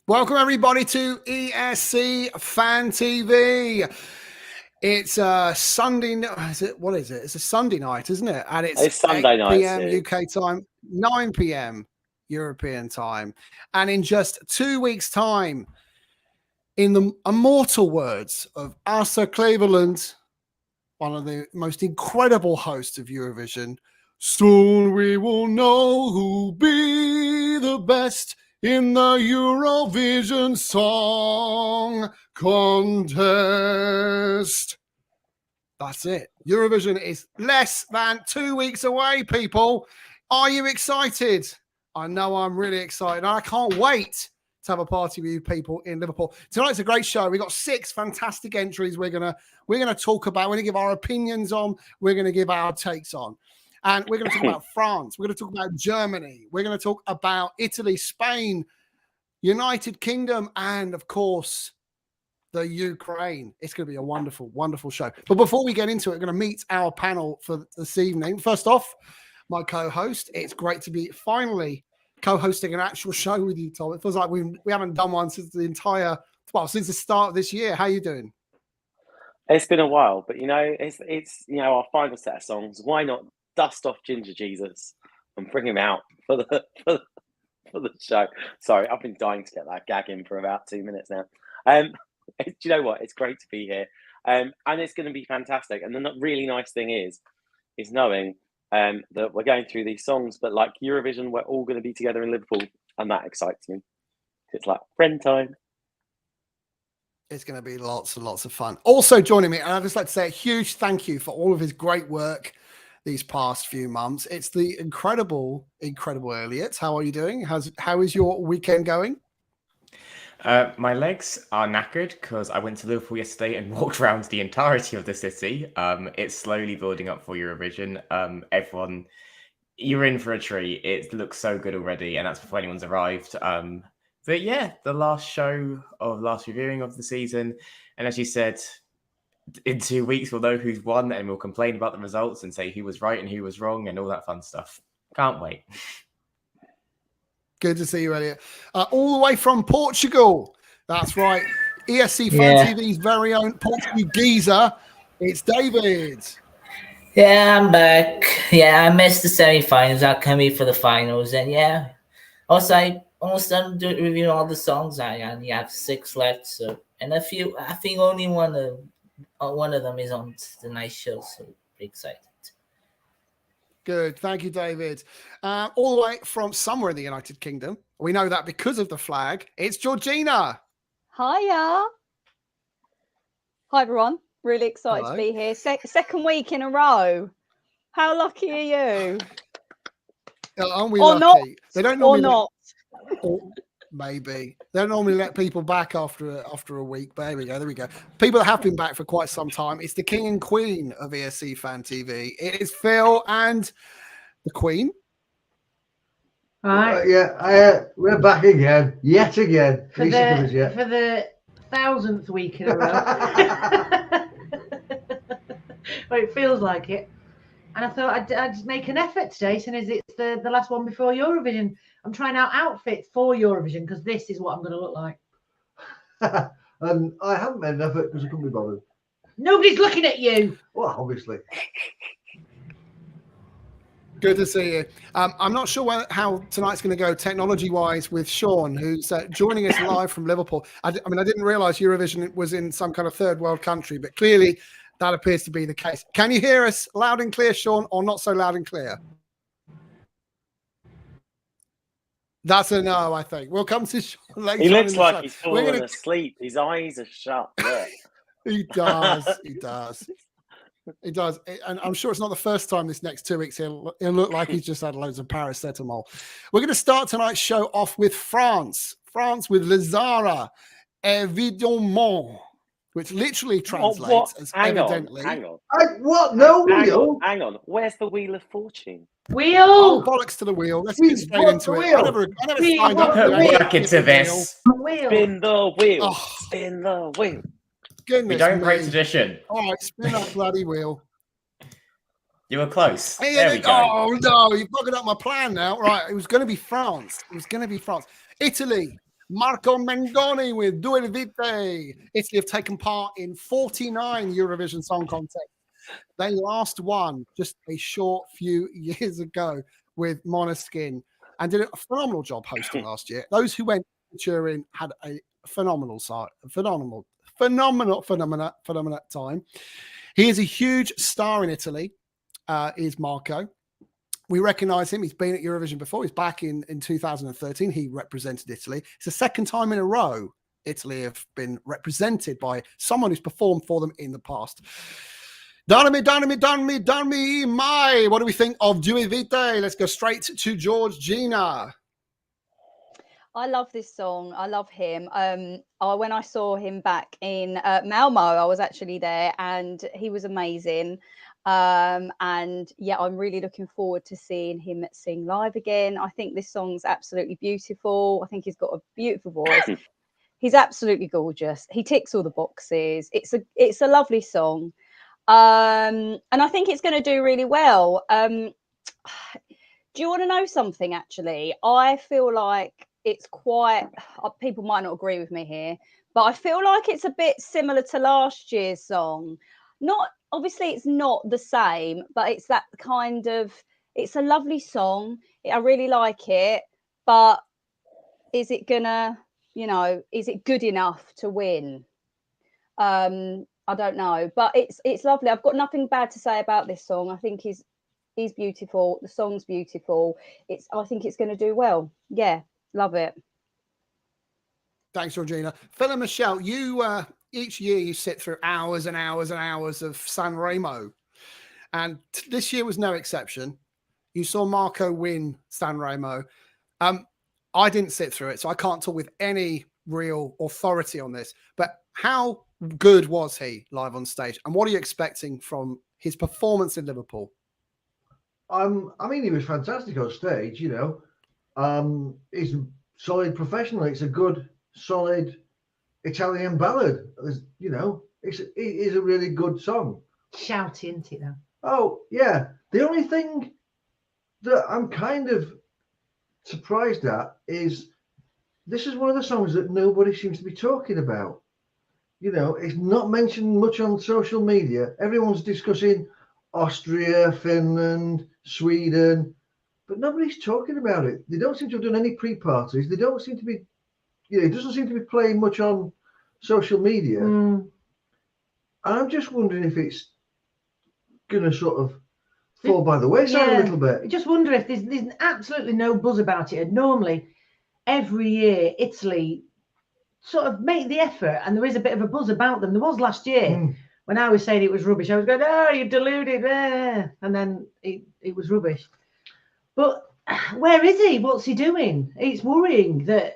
Welcome everybody to ESC Fan TV. It's Sunday. What is it? It's a Sunday night, isn't it? And it's Sunday 8 p.m. UK time, 9 p.m. European time. And in just 2 weeks' time, in the immortal words of Asa Cleveland, one of the most incredible hosts of Eurovision, soon we will know who'll be the best in the Eurovision Song Contest. That's it. Eurovision is less than 2 weeks away, people. Are you excited? I know I'm really excited. I can't wait to have a party with you people in Liverpool. Tonight's a great show. We've got 6 fantastic entries we're gonna talk about. We're gonna give our opinions on. We're gonna give our takes on. And we're going to talk about France. We're going to talk about Germany. We're going to talk about Italy, Spain, United Kingdom, and, of course, the Ukraine. It's going to be a wonderful, wonderful show. But before we get into it, we're going to meet our panel for this evening. First off, my co-host. It's great to be finally co-hosting an actual show with you, Tom. It feels like we haven't done one since the start of this year. How are you doing? It's been a while, but, it's our final set of songs. Why not dust off Ginger Jesus and bring him out for the show? Sorry, I've been dying to get that gag in for about 2 minutes now. Do you know what? It's great to be here, and it's going to be fantastic. And the really nice thing is knowing that we're going through these songs, but like Eurovision, we're all going to be together in Liverpool, and that excites me. It's like friend time. It's going to be lots and lots of fun. Also joining me, and I'd just like to say a huge thank you for all of his great work these past few months. It's the incredible Elliot. How are you doing? How is your weekend going? My legs are knackered because I went to Liverpool yesterday and walked around the entirety of the city. It's slowly building up for Eurovision. Everyone, you're in for a treat. It looks so good already, and that's before anyone's arrived. But yeah, the last reviewing of the season, and as you said, in 2 weeks, we'll know who's won and we'll complain about the results and say who was right and who was wrong and all that fun stuff. Can't wait. Good to see you, Elliot. All the way from Portugal. That's right. ESC Fan TV's very own Portugueser. It's David. Yeah, I'm back. Yeah, I missed the semi-finals. I came here for the finals. And yeah, also I almost done reviewing all the songs. I only have 6 left. So, and I think only one of them is on tonight's show, so pretty excited. Good, thank you, David. All the way from somewhere in the United Kingdom. We know that because of the flag. It's Georgina. Hiya. Hi, everyone. Really excited to be here. Second week in a row. How lucky are you? Aren't we or lucky? Not, they don't or normally not. Maybe they don't normally let people back after a week, but there we go. People that have been back for quite some time. It's the king and queen of ESC Fan TV. It is Phil and the Queen. Right. We're back again, yet again. For the 1000th week in a row. Well, it feels like it. And I thought I'd make an effort today, since it's the last one before Eurovision. I'm trying out outfits for Eurovision because this is what I'm going to look like. And I haven't made an effort because I couldn't be bothered. Nobody's looking at you. Well, obviously. Good to see you. I'm not sure how tonight's going to go technology-wise with Sean, who's joining us live from Liverpool. I didn't realise Eurovision was in some kind of third world country, but clearly that appears to be the case. Can you hear us loud and clear, Sean, or not so loud and clear? That's a no, I think. We'll come to Sean later. He looks like he's fallen asleep. His eyes are shut. Yeah. He does. And I'm sure it's not the first time this next 2 weeks he'll look like he's just had loads of paracetamol. We're going to start tonight's show off with France. France with Lazara, évidemment, which literally translates as evidently. Hang on. What? No wheel? Hang on. Where's the Wheel of Fortune? Wheel! Oh, bollocks to the wheel. Let's get straight into it. I never signed up to work into this. Wheel. Spin the wheel. Oh. Spin the wheel. Goodness We don't me. break tradition. All right, spin that bloody wheel. You were close. There we go. Oh, no, you've bugged up my plan now. Right, it was going to be France. Italy, Marco Mengoni with Due Vite. Italy have taken part in 49 Eurovision Song Contests. They last won just a short few years ago with Måneskin and did a phenomenal job hosting last year. Those who went to Turin had a phenomenal time. He is a huge star in Italy, is Marco. We recognise him. He's been at Eurovision before. He's back in 2013. He represented Italy. It's the second time in a row Italy have been represented by someone who's performed for them in the past. Danmi, mai. What do we think of Due Vite? Let's go straight to Georgina. I love this song. I love him. When I saw him back in Malmo, I was actually there, and he was amazing. And yeah, I'm really looking forward to seeing him sing live again. I think this song's absolutely beautiful. I think he's got a beautiful voice. He's absolutely gorgeous. He ticks all the boxes. It's a lovely song. And I think it's going to do really well. Do you want to know something? Actually, I feel like it's quite, people might not agree with me here, but I feel like it's a bit similar to last year's song. Not obviously it's not the same, but it's that kind of, it's a lovely song. I really like it, but is it gonna, is it good enough to win? I don't know, but it's lovely. I've got nothing bad to say about this song. I think he's beautiful. The song's beautiful. I think it's going to do well. Yeah, love it. Thanks, Georgina. Phil and Michelle, you each year you sit through hours and hours and hours of Sanremo, and this year was no exception. You saw Marco win Sanremo. I didn't sit through it, so I can't talk with any real authority on this. But how good was he live on stage, and what are you expecting from his performance in Liverpool? I mean, he was fantastic on stage. He's a solid professional. It's a good, solid Italian ballad. It is a really good song. Shouty, isn't it, though? Oh, yeah. The only thing that I'm kind of surprised at is this is one of the songs that nobody seems to be talking about. It's not mentioned much on social media. Everyone's discussing Austria, Finland, Sweden, but nobody's talking about it. They don't seem to have done any pre-parties. They don't seem to be, it doesn't seem to be playing much on social media. And I'm just wondering if it's going to sort of fall by the wayside a little bit. I just wonder if there's absolutely no buzz about it. And normally, every year, Italy sort of make the effort, and there is a bit of a buzz about them. There was last year when I was saying it was rubbish. I was going, "Oh, you deluded," and then it was rubbish. But where is he? What's he doing? It's worrying that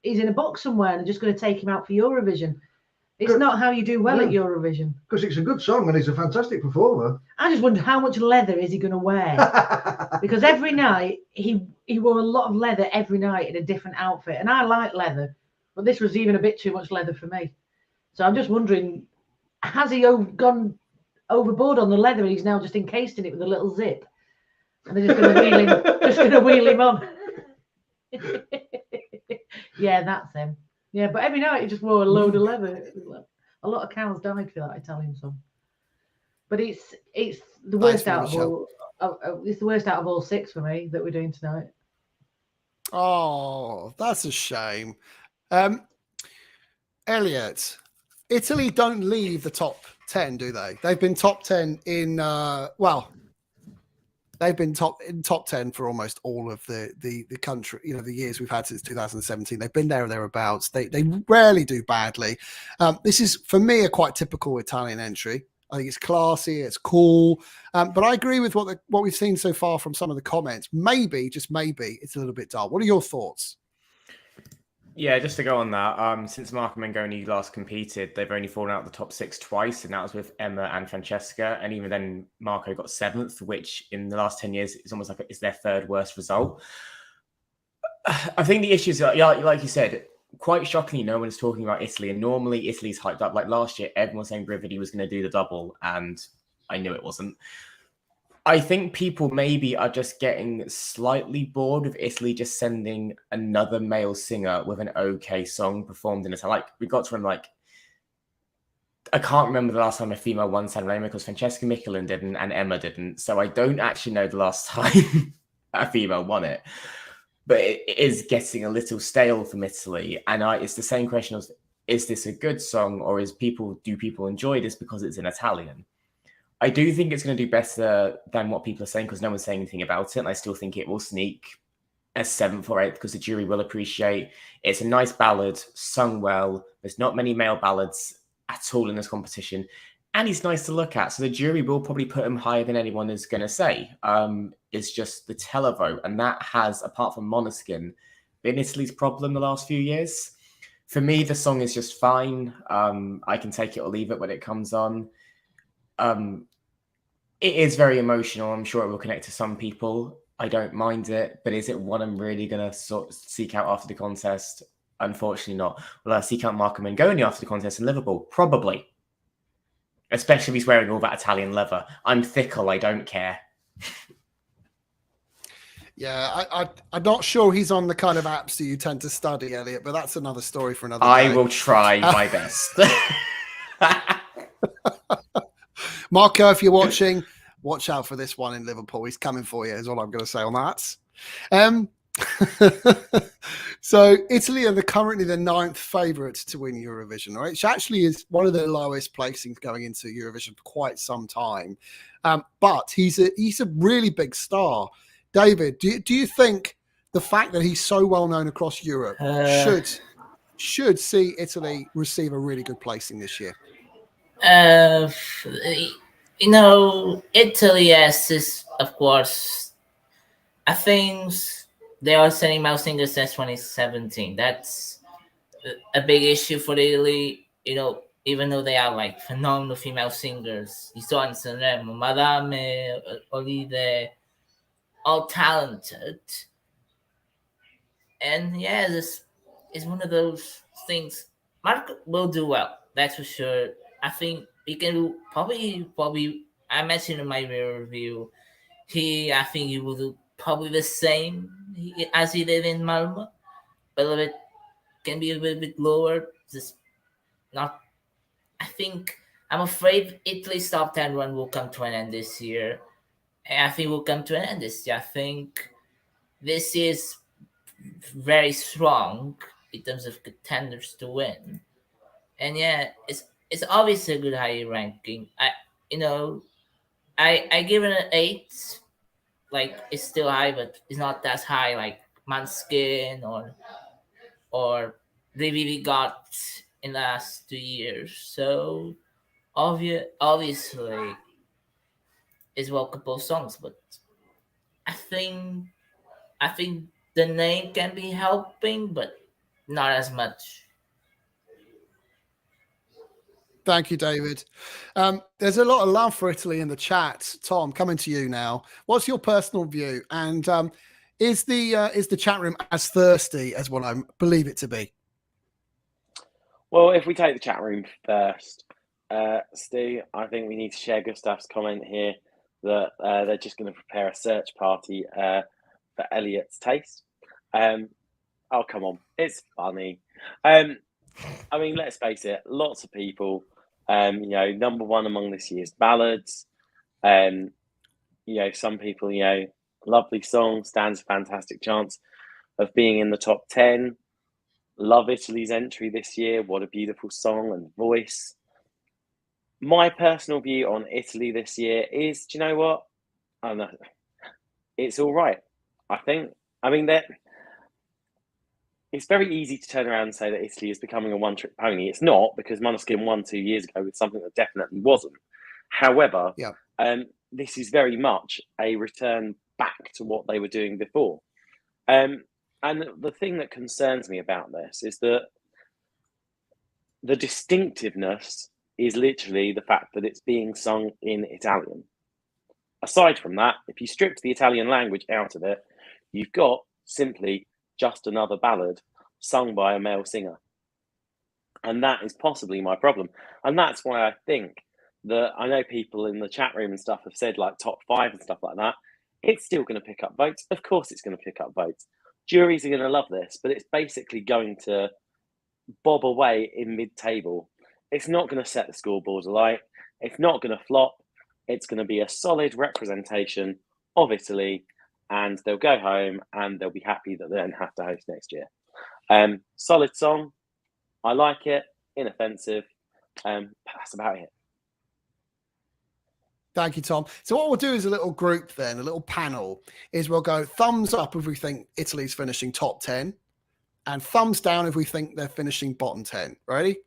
he's in a box somewhere and they're just going to take him out for Eurovision. It's not how you do well at Eurovision. Because it's a good song and he's a fantastic performer. I just wonder how much leather is he going to wear? Because every night he wore a lot of leather every night in a different outfit, and I like leather, but this was even a bit too much leather for me. So I'm just wondering, has he gone overboard on the leather and he's now just encased in it with a little zip, and they're just going to wheel him on? Yeah, that's him. Yeah, but every night he just wore a load of leather. A lot of cows died for that Italian song. But it's the worst out of all. It's the worst out of all six for me that we're doing tonight. Oh, that's a shame. Elliot, Italy don't leave the top 10, do they? They've been top 10 in they've been top 10 for almost all of the country, the years we've had since 2017. They've been there or thereabouts. They rarely do badly. This is, for me, a quite typical Italian entry. I think it's classy, it's cool. But I agree with what we've seen so far from some of the comments. Maybe, just maybe, it's a little bit dull. What are your thoughts? Yeah, just to go on that, since Marco Mengoni last competed, they've only fallen out of the top 6 twice, and that was with Emma and Francesca. And even then, Marco got 7th, which in the last 10 years is almost like it's their 3rd worst result. I think the issue is, like you said, quite shockingly, no one's talking about Italy. And normally, Italy's hyped up. Like last year, everyone was saying Brividi was going to do the double, and I knew it wasn't. I think people maybe are just getting slightly bored of Italy just sending another male singer with an okay song performed in it. Like, we got to him, like, I can't remember the last time a female won Sanremo because Francesca Michelin didn't and Emma didn't. So I don't actually know the last time a female won it. But it is getting a little stale from Italy. And it's the same question of, is this a good song, or do people enjoy this because it's in Italian? I do think it's going to do better than what people are saying because no one's saying anything about it. And I still think it will sneak a 7th or 8th because the jury will appreciate it's a nice ballad, sung well. There's not many male ballads at all in this competition. And he's nice to look at. So the jury will probably put him higher than anyone is going to say. It's just the televote. And that has, apart from Måneskin, been Italy's problem the last few years. For me, the song is just fine. I can take it or leave it when it comes on. It is very emotional. I'm sure it will connect to some people. I don't mind it, but is it one I'm really going to seek out after the contest? Unfortunately not. Will I seek out Marco Mengoni after the contest in Liverpool? Probably. Especially if he's wearing all that Italian leather. I'm fickle, I don't care. Yeah, I'm not sure he's on the kind of apps that you tend to study, Elliot, but that's another story for another day. I will try my best. Marco, if you're watching, watch out for this one in Liverpool. He's coming for you, is all I'm going to say on that. So Italy are currently the 9th favourite to win Eurovision, right? Which actually is one of the lowest placings going into Eurovision for quite some time. But he's a really big star. David, do you think the fact that he's so well known across Europe should see Italy receive a really good placing this year? Italy, yes, is, of course, I think they are sending male singers since 2017. That's a big issue for Italy, even though they are like phenomenal female singers. You saw in Sanremo, Madame, Olide, all talented. And yeah, this is one of those things. Mark will do well, that's for sure. I think he can probably. I mentioned in my review, I think he will do probably the same as he did in Malmo, but a little bit can be a little bit lower. Just not. I'm afraid Italy's top 10 run will come to an end this year. And I think will come to an end this year. I think this is very strong in terms of contenders to win. And yeah, it's obviously a good high ranking. I give it an 8. Like, it's still high, but it's not that high like Måneskin or they really got in the last 2 years. So obviously it's well composed songs, but I think the name can be helping, but not as much. Thank you, David. There's a lot of love for Italy in the chat. Tom, coming to you now. What's your personal view? And is the chat room as thirsty as what I believe it to be? Well, if we take the chat room first, Stu, I think we need to share Gustav's comment here that they're just going to prepare a search party for Elliot's taste. Oh, come on. It's funny. I mean, let's face it, lots of people, number one among this year's ballads. Some people, lovely song, stands a fantastic chance of being in the top 10. Love Italy's entry this year. What a beautiful song and voice. My personal view on Italy this year is, do you know what? I don't know. It's all right. It's very easy to turn around and say that Italy is becoming a one-trick pony. It's not, because Måneskin won 2 years ago with something that definitely wasn't. However, this is very much a return back to what they were doing before. And the thing that concerns me about this is that the distinctiveness is literally the fact that it's being sung in Italian. Aside from that, if you stripped the Italian language out of it, you've got simply just another ballad sung by a male singer. And that is possibly my problem. And that's why I think that I know people in the chat room and stuff have said like top 5 and stuff like that. It's still going to pick up votes. Of course, it's going to pick up votes. Juries are going to love this, but it's basically going to bob away in mid-table. It's not going to set the scoreboard alight. It's not going to flop. It's going to be a solid representation of Italy, and they'll go home and they'll be happy that they don't have to host next year. Solid song. I like it. Inoffensive. That's about it. Thank you, Tom. So what we'll do is a little group then, a little panel, is we'll go thumbs up if we think Italy's finishing top 10 and thumbs down if we think they're finishing bottom 10. Ready?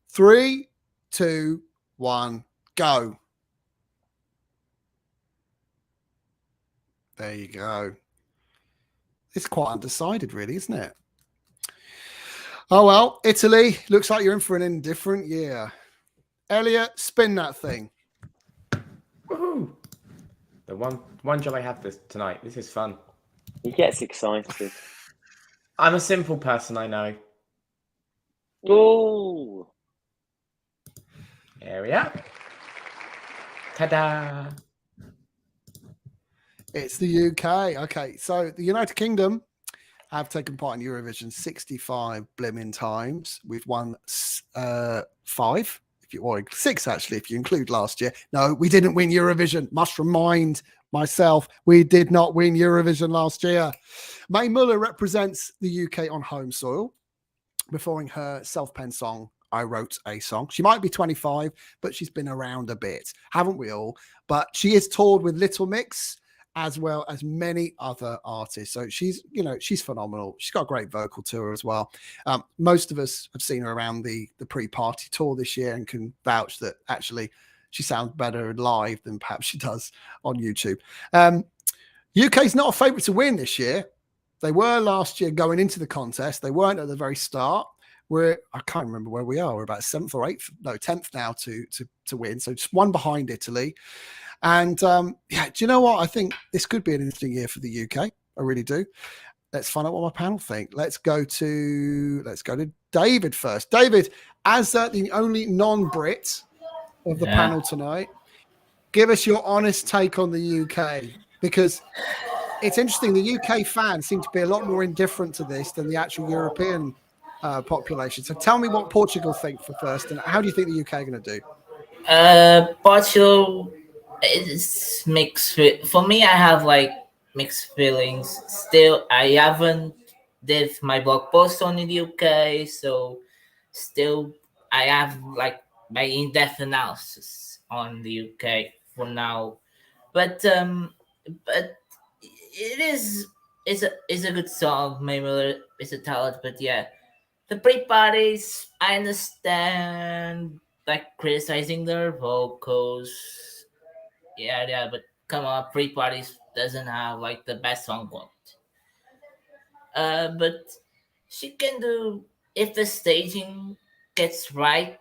3, 2, 1, go. There you go. It's quite undecided, really, isn't it? Oh, well, Italy, looks like you're in for an indifferent year. Elliot, spin that thing. Woohoo! The one job I have tonight. This is fun. He gets excited. I'm a simple person, I know. Oh, Here we are. Ta-da! It's the UK. Okay, so the United Kingdom have taken part in Eurovision 65 blimmin' times. We've won 5. Or 6 actually, if you include last year. No, we didn't win Eurovision. Must remind myself, we did not win Eurovision last year. Mae Muller represents the UK on home soil, performing her self-penned song, I Wrote a Song. She might be 25, but she's been around a bit, haven't we all? But she is toured with Little Mix, as well as many other artists. So she's phenomenal. She's got a great vocal tour as well. Most of us have seen her around the pre-party tour this year and can vouch that actually she sounds better live than perhaps she does on YouTube. UK's not a favourite to win this year. They were last year going into the contest. They weren't at the very start. I can't remember where we are. We're about 7th or 8th, no, 10th now to win. So just one behind Italy. And yeah, do you know what? I think this could be an interesting year for the UK. I really do. Let's find out what my panel think. Let's go to David first. David, as the only non-Brit of the panel tonight, give us your honest take on the UK, because it's interesting. The UK fans seem to be a lot more indifferent to this than the actual European population. So tell me what Portugal think for first, and how do you think the UK are going to do? Portugal. It's mixed. For me, I have like mixed feelings. Still, I haven't did my blog post on the UK, so still I have like my in-depth analysis on the UK for now. But it's a good song. Maybe it's a talent, but yeah, the pre-parties, I understand like criticizing their vocals. Yeah, but come on, pre-parties doesn't have like the best song quality. But she can do, if the staging gets right,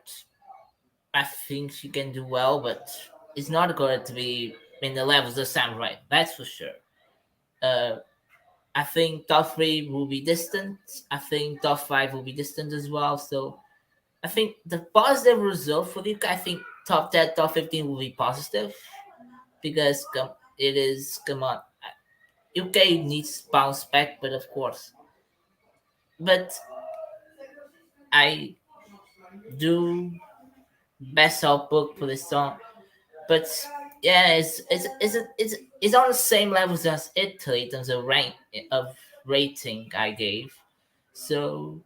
I think she can do well, but it's not going to be in the levels that sound right, that's for sure. I think top 3 will be distant. I think top 5 will be distant as well. So I think the positive result for the UK, I think top 10, top 15 will be positive. Because come on, UK needs to bounce back, but of course. But I do best output for this song. But yeah, it's on the same levels as Italy in terms of rating I gave. So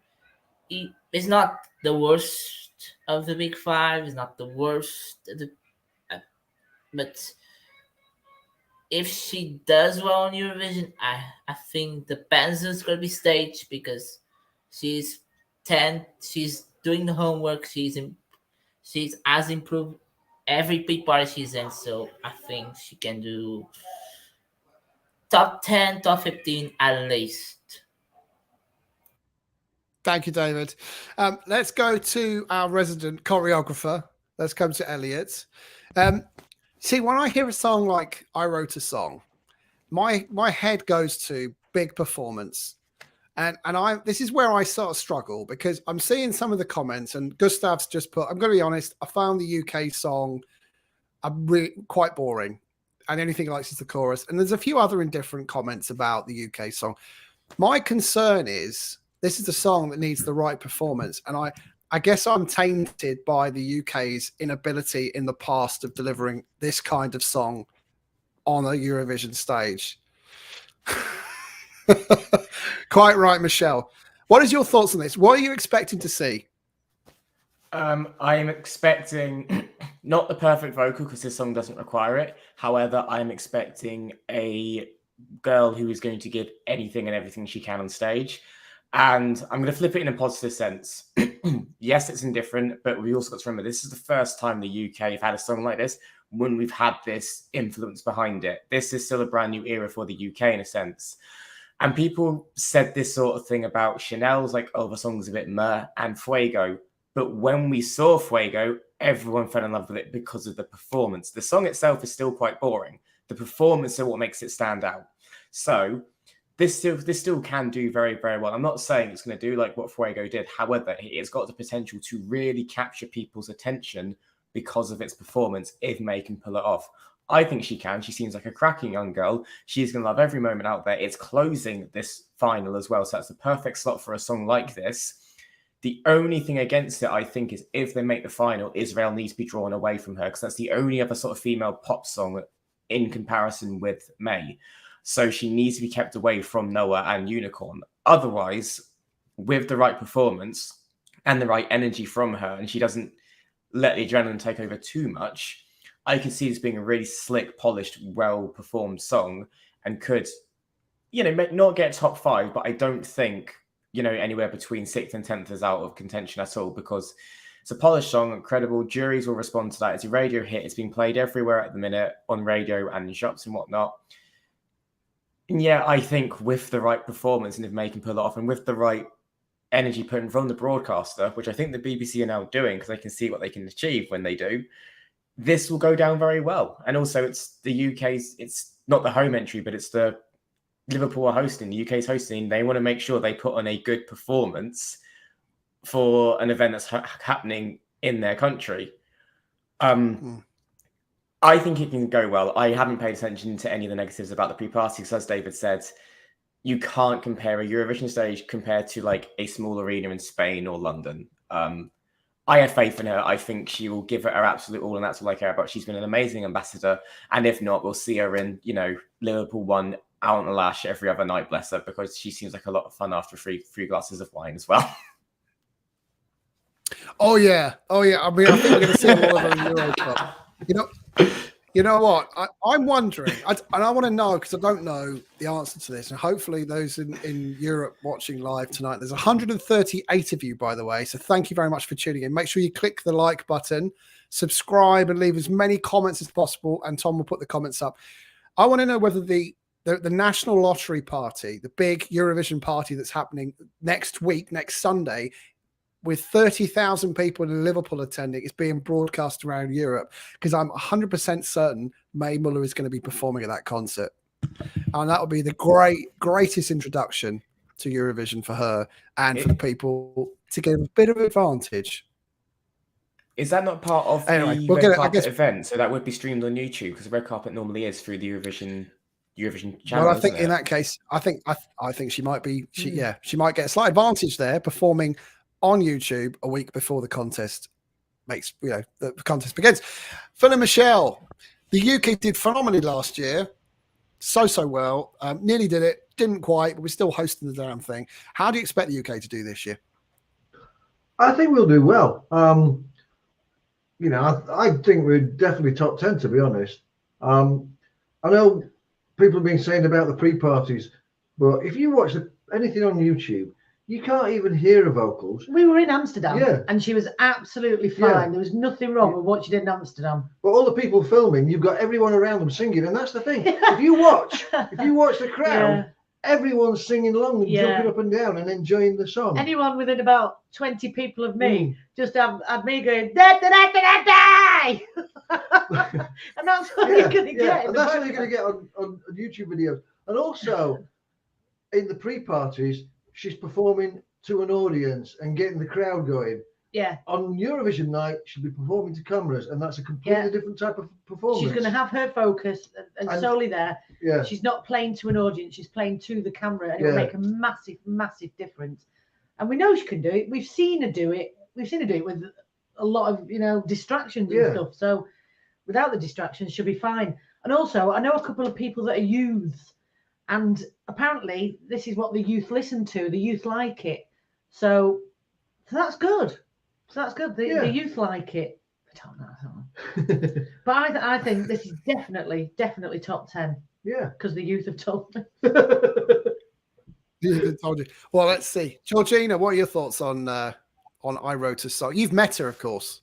it's not the worst of the big 5. It's not the worst but if she does well on Eurovision, I think the Panzer's gonna be staged because she's doing the homework. She's as improved every pre-party she's in, so I think she can do top 10, top 15 at least. Thank you, David. Let's go to our resident choreographer. Let's come to Elliot. See, when I hear a song like I Wrote a Song, my head goes to big performance. And this is where I sort of struggle, because I'm seeing some of the comments, and Gustav's just put, I'm going to be honest, I found the UK song really quite boring, and the only thing he likes is the chorus. And there's a few other indifferent comments about the UK song. My concern is this is a song that needs the right performance, and I guess I'm tainted by the UK's inability in the past of delivering this kind of song on a Eurovision stage. Quite right, Michelle. What is your thoughts on this? What are you expecting to see? I am expecting not the perfect vocal, because this song doesn't require it. However, I'm expecting a girl who is going to give anything and everything she can on stage. And I'm going to flip it in a positive sense. Yes, it's indifferent, but we also got to remember this is the first time the UK have had a song like this when we've had this influence behind it. This is still a brand new era for the UK in a sense. And people said this sort of thing about Chanel's, like, oh, the song's a bit meh, and Fuego. But when we saw Fuego, everyone fell in love with it because of the performance. The song itself is still quite boring. The performance is what makes it stand out. So this still can do very, very well. I'm not saying it's going to do like what Fuego did. However, it's got the potential to really capture people's attention because of its performance if May can pull it off. I think she can. She seems like a cracking young girl. She's going to love every moment out there. It's closing this final as well, so that's the perfect slot for a song like this. The only thing against it, I think, is if they make the final, Israel needs to be drawn away from her, because that's the only other sort of female pop song in comparison with May. So she needs to be kept away from Noah and Unicorn. Otherwise, with the right performance and the right energy from her, and she doesn't let the adrenaline take over too much, I could see this being a really slick, polished, well-performed song, and could, not get top 5, but I don't think, anywhere between 6th and 10th is out of contention at all, because it's a polished song, incredible. Juries will respond to that. It's a radio hit. It's being played everywhere at the minute on radio and in shops and whatnot. And yeah, I think with the right performance, and if May can pull it off, and with the right energy put in from the broadcaster, which I think the BBC are now doing because they can see what they can achieve when they do, this will go down very well. And also, it's the UK's, it's not the home entry, but it's the Liverpool are hosting, the UK's hosting. They want to make sure they put on a good performance for an event that's happening in their country. I think it can go well. I haven't paid attention to any of the negatives about the pre-party, because as David said, you can't compare a Eurovision stage compared to like a small arena in Spain or London. I have faith in her. I think she will give it her absolute all, and that's all I care about. She's been an amazing ambassador, and if not, we'll see her in, Liverpool 1 out on the lash every other night, bless her, because she seems like a lot of fun after three glasses of wine as well. Oh yeah. I mean, I think we're going to see a lot of her in Euro Cup. You know what? I'm wondering, and I want to know, because I don't know the answer to this, and hopefully those in Europe watching live tonight. There's 138 of you, by the way, so thank you very much for tuning in. Make sure you click the like button, subscribe, and leave as many comments as possible, and Tom will put the comments up. I want to know whether the National Lottery Party, the big Eurovision party that's happening next week, next Sunday, with 30,000 people in Liverpool attending, is being broadcast around Europe, because I'm 100% certain May Muller is going to be performing at that concert. And that would be the greatest introduction to Eurovision for her and for the people to get a bit of advantage. Is that not part of the red carpet event? So that would be streamed on YouTube, because the red carpet normally is through the Eurovision channel. Well, I think in that case, I think she might be, she might get a slight advantage there, performing on YouTube a week before the contest the contest begins. Phil and Michelle, the UK did phenomenally last year, so well. Nearly did it, didn't quite, but we're still hosting the damn thing. How do you expect the UK to do this year? I think we'll do well. I think we're definitely top 10, to be honest. I know people have been saying about the pre-parties, but if you watch anything on YouTube, you can't even hear her vocals. We were in Amsterdam, and she was absolutely fine. Yeah. There was nothing wrong with what she did in Amsterdam. But all the people filming, you've got everyone around them singing, and that's the thing. If you watch the crowd, everyone's singing along and jumping up and down and enjoying the song. Anyone within about 20 people of me just had me going da da da da da, and that's what you're going to get. And that's what you're going to get on YouTube videos. And also in the pre-parties, she's performing to an audience and getting the crowd going. Yeah. On Eurovision night, she'll be performing to cameras, and that's a completely different type of performance. She's going to have her focus and solely there. Yeah. She's not playing to an audience, she's playing to the camera, and it will make a massive, massive difference. And we know she can do it. We've seen her do it. We've seen her do it with a lot of, distractions and stuff. So without the distractions, she'll be fine. And also, I know a couple of people that are youths, and apparently this is what the youth listen to. The youth like it. So that's good. The youth like it. I don't know. But I think this is definitely top 10. Yeah. Because the youth have told me. Told you. Well, let's see. Georgina, what are your thoughts on Irota's song? You've met her, of course.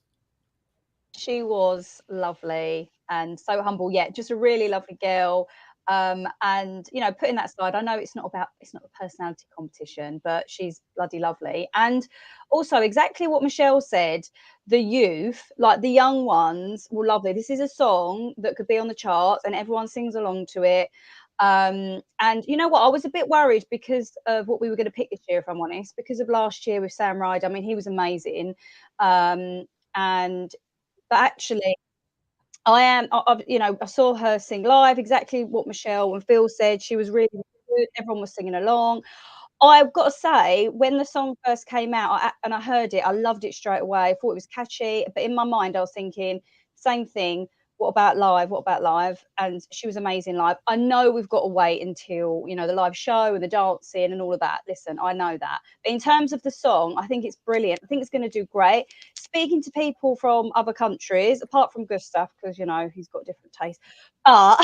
She was lovely and so humble. Yeah, just a really lovely girl. And putting that aside, I know it's not a personality competition, but she's bloody lovely. And also exactly what Michelle said, the youth, like the young ones, will love it. This is a song that could be on the charts and everyone sings along to it. And you know what, I was a bit worried because of what we were going to pick this year, if I'm honest, because of last year with Sam Ryder. I mean, he was amazing. But actually, I saw her sing live, exactly what Michelle and Phil said. She was really good. Everyone was singing along. I've got to say, when the song first came out and I heard it, I loved it straight away. I thought it was catchy. But in my mind, I was thinking, same thing. What about live? What about live? And she was amazing live. I know we've got to wait until, the live show and the dancing and all of that. Listen, I know that. But in terms of the song, I think it's brilliant. I think it's going to do great. Speaking to people from other countries, apart from Gustav, because, he's got different tastes. But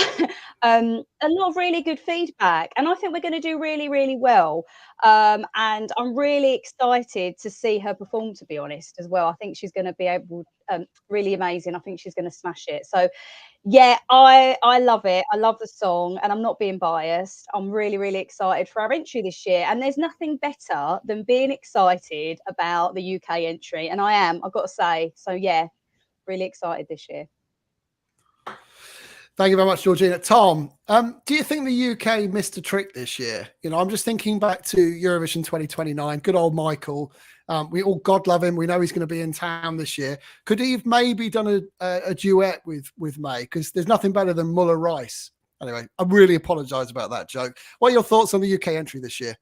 a lot of really good feedback. And I think we're going to do really, really well. And I'm really excited to see her perform, to be honest, as well. I think she's going to be able really amazing. I think she's going to smash it. So yeah, I love it. I love the song, and I'm not being biased. I'm really, really excited for our entry this year. And there's nothing better than being excited about the UK entry. And I've got to say. So yeah, really excited this year. Thank you very much, Georgina. Tom, do you think the UK missed a trick this year? I'm just thinking back to Eurovision 2029. Good old Michael. We all, God love him. We know he's going to be in town this year. Could he have maybe done a duet with May? Because there's nothing better than Muller Rice. Anyway, I really apologise about that joke. What are your thoughts on the UK entry this year?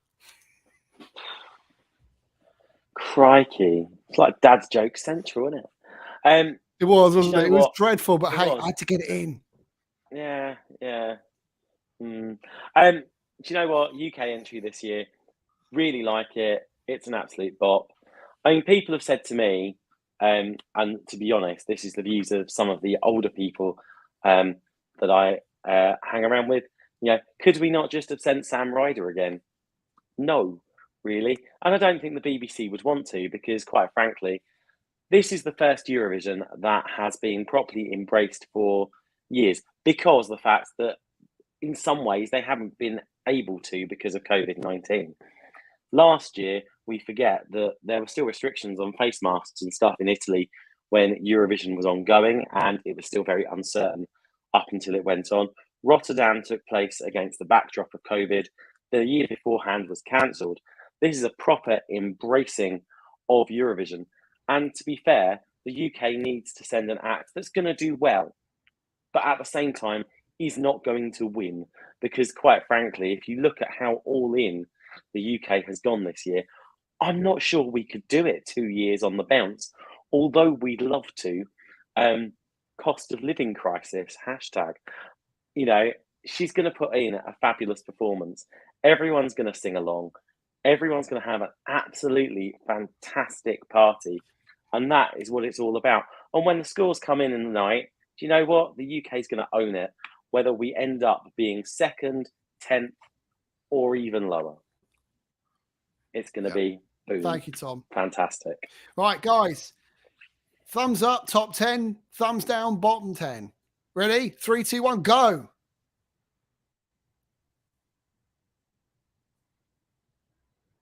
Crikey. It's like Dad's joke central, isn't it? It was, wasn't it? It was what? dreadful, but hey, I had to get it in. Yeah. Do you know what? UK entry this year, really like it. It's an absolute bop. I mean, people have said to me, and to be honest, this is the views of some of the older people that I hang around with. Could we not just have sent Sam Ryder again? No, really. And I don't think the BBC would want to, because quite frankly, this is the first Eurovision that has been properly embraced for years, because of the fact that in some ways they haven't been able to because of COVID-19. Last year, we forget that there were still restrictions on face masks and stuff in Italy when Eurovision was ongoing, and it was still very uncertain up until it went on. Rotterdam took place against the backdrop of COVID. The year beforehand was cancelled. This is a proper embracing of Eurovision. And to be fair, the UK needs to send an act that's going to do well, but at the same time, is not going to win. Because quite frankly, if you look at how all in the UK has gone this year, I'm not sure we could do it 2 years on the bounce, although we'd love to. Cost of living crisis, hashtag. She's going to put in a fabulous performance. Everyone's going to sing along. Everyone's going to have an absolutely fantastic party. And that is what it's all about. And when the scores come in the night, do you know what? The UK is going to own it, whether we end up being second, 10th, or even lower. It's going to be boom. Thank you, Tom. Fantastic. Right, guys. Thumbs up, top 10. Thumbs down, bottom 10. Ready? 3, 2, 1, go.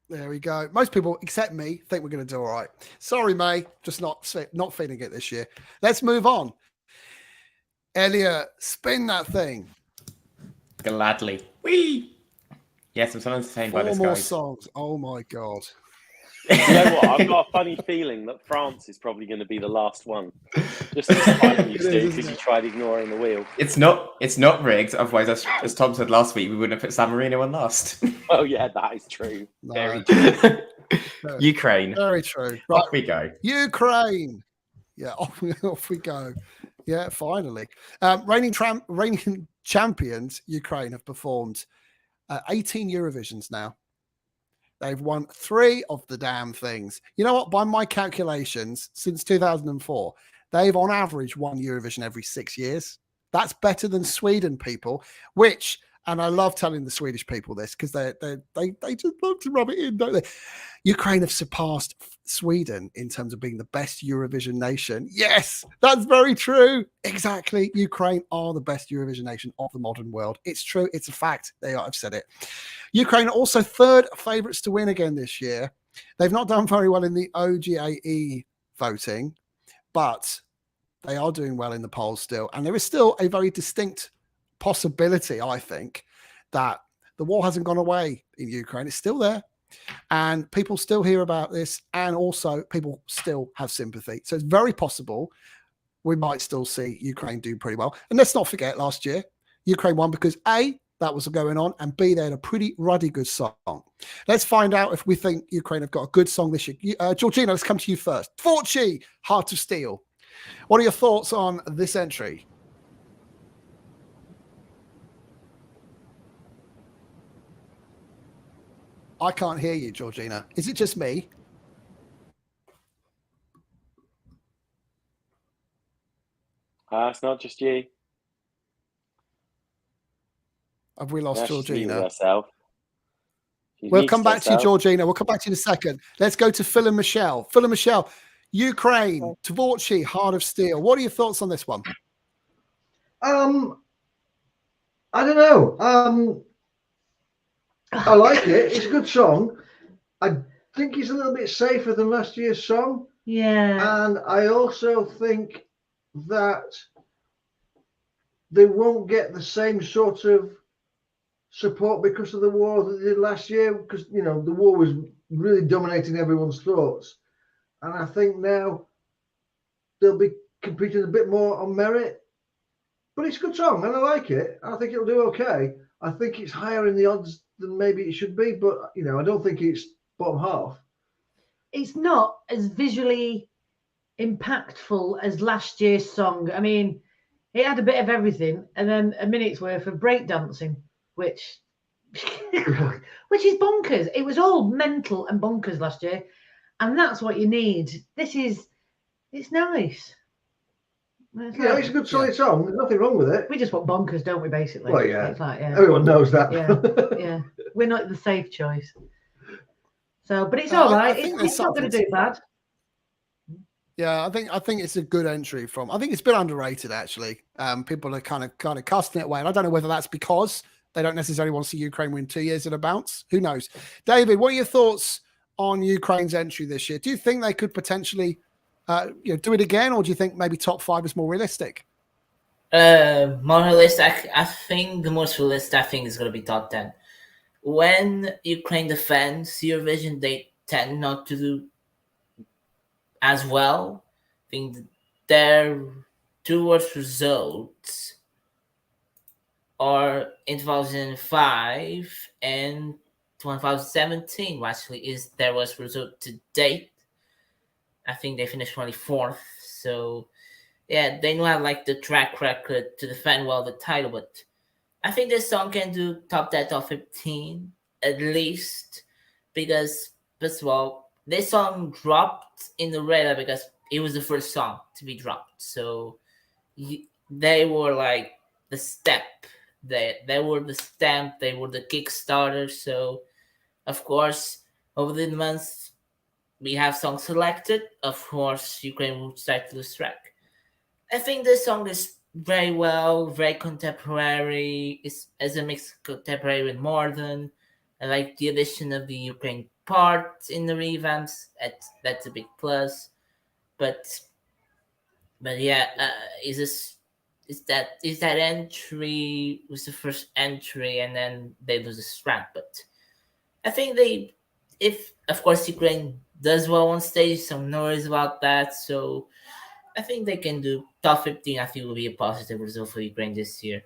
There we go. Most people, except me, think we're going to do all right. Sorry, May. Just not feeling it this year. Let's move on. Elliot, spin that thing. Gladly. Whee! Yes, I'm so entertained by 4 this, more guys. songs. Oh my god. You know what? I've got a funny feeling that France is probably going to be the last one. Just to spite you, It is, Stu, isn't because you it? tried ignoring the wheel. It's not rigged. Otherwise, as Tom said last week, we wouldn't have put San Marino on last. Oh yeah, that is true. No. Very true. Ukraine. Very true. Right. Off we go. Ukraine. Yeah, off we go. Yeah, finally. Reigning champions, Ukraine, have performed 18 Eurovisions now. They've won 3 of the damn things. You know what? By my calculations, since 2004, they've on average won Eurovision every 6 years. That's better than Sweden, people, which, and I love telling the Swedish people this because they just love to rub it in, don't they? Ukraine have surpassed Sweden in terms of being the best Eurovision nation. Yes, that's very true. Exactly. Ukraine are the best Eurovision nation of the modern world. It's true. It's a fact. I've said it. Ukraine are also 3rd favourites to win again this year. They've not done very well in the OGAE voting, but they are doing well in the polls still. And there is still a very distinct possibility, I think, that the war hasn't gone away in Ukraine. It's still there. And people still hear about this, and also people still have sympathy. So it's very possible we might still see Ukraine do pretty well. And let's not forget, last year, Ukraine won because A, that was going on, and B, they had a pretty ruddy good song. Let's find out if we think Ukraine have got a good song this year. Georgina, let's come to you first. Forci, Heart of Steel. What are your thoughts on this entry? I can't hear you, Georgina. Is it just me? It's not just you. Have we lost She's muted Georgina? herself. She's We'll muted come back to you, herself. Georgina. We'll come back to you in a second. Let's go to Phil and Michelle. Phil and Michelle, Ukraine, Tvorchi, Heart of Steel. What are your thoughts on this one? I don't know. I like it. It's a good song. I think it's a little bit safer than last year's song. Yeah. And I also think that they won't get the same sort of support because of the war that they did last year, because, you know, the war was really dominating everyone's thoughts. And I think now they'll be competing a bit more on merit. But it's a good song, and I like it. I think it'll do okay. I think it's higher in the odds than maybe it should be, but, you know, I don't think it's bottom half. It's not as visually impactful as last year's song. I mean, it had a bit of everything, and then a minute's worth of breakdancing, which is bonkers. It was all mental and bonkers last year, and that's what you need. It's nice. Yeah, it's a good solid song. There's nothing wrong with it. We just want bonkers, don't we, basically? Well, yeah. It's like, yeah. Everyone knows that. Yeah. We're not the safe choice. So, but it's all right. It's not going to do bad. Yeah, I think it's a good entry from. I think it's a bit underrated, actually. People are kind of casting it away, and I don't know whether that's because they don't necessarily want to see Ukraine win 2 years in a bounce. Who knows? David, what are your thoughts on Ukraine's entry this year? Do you think they could potentially do it again, or do you think maybe top 5 is more realistic? More realistic. I think the most realistic is going to be top 10. When Ukraine defends Eurovision, they tend not to do as well. I think their 2 worst results are in 2005 and 2017, actually, is their worst result to date. I think they finished 24th. So, yeah, they don't have like the track record to defend well the title, but I think this song can do top 10, top 15 at least, because first of all, this song dropped in the radar because it was the first song to be dropped. So they were like the step. They were the stamp. They were the Kickstarter. So, of course, over the months, we have songs selected. Of course, Ukraine will start to lose track. I think this song is very contemporary. It's as a mix of contemporary with modern. I like the addition of the Ukraine part in the revamps. That's a big plus. But yeah, it's is that entry was the first entry, and then they lose the strap. But I think if of course Ukraine does well on stage, some noise about that. So I think they can do top 15. I think will be a positive result for Ukraine this year.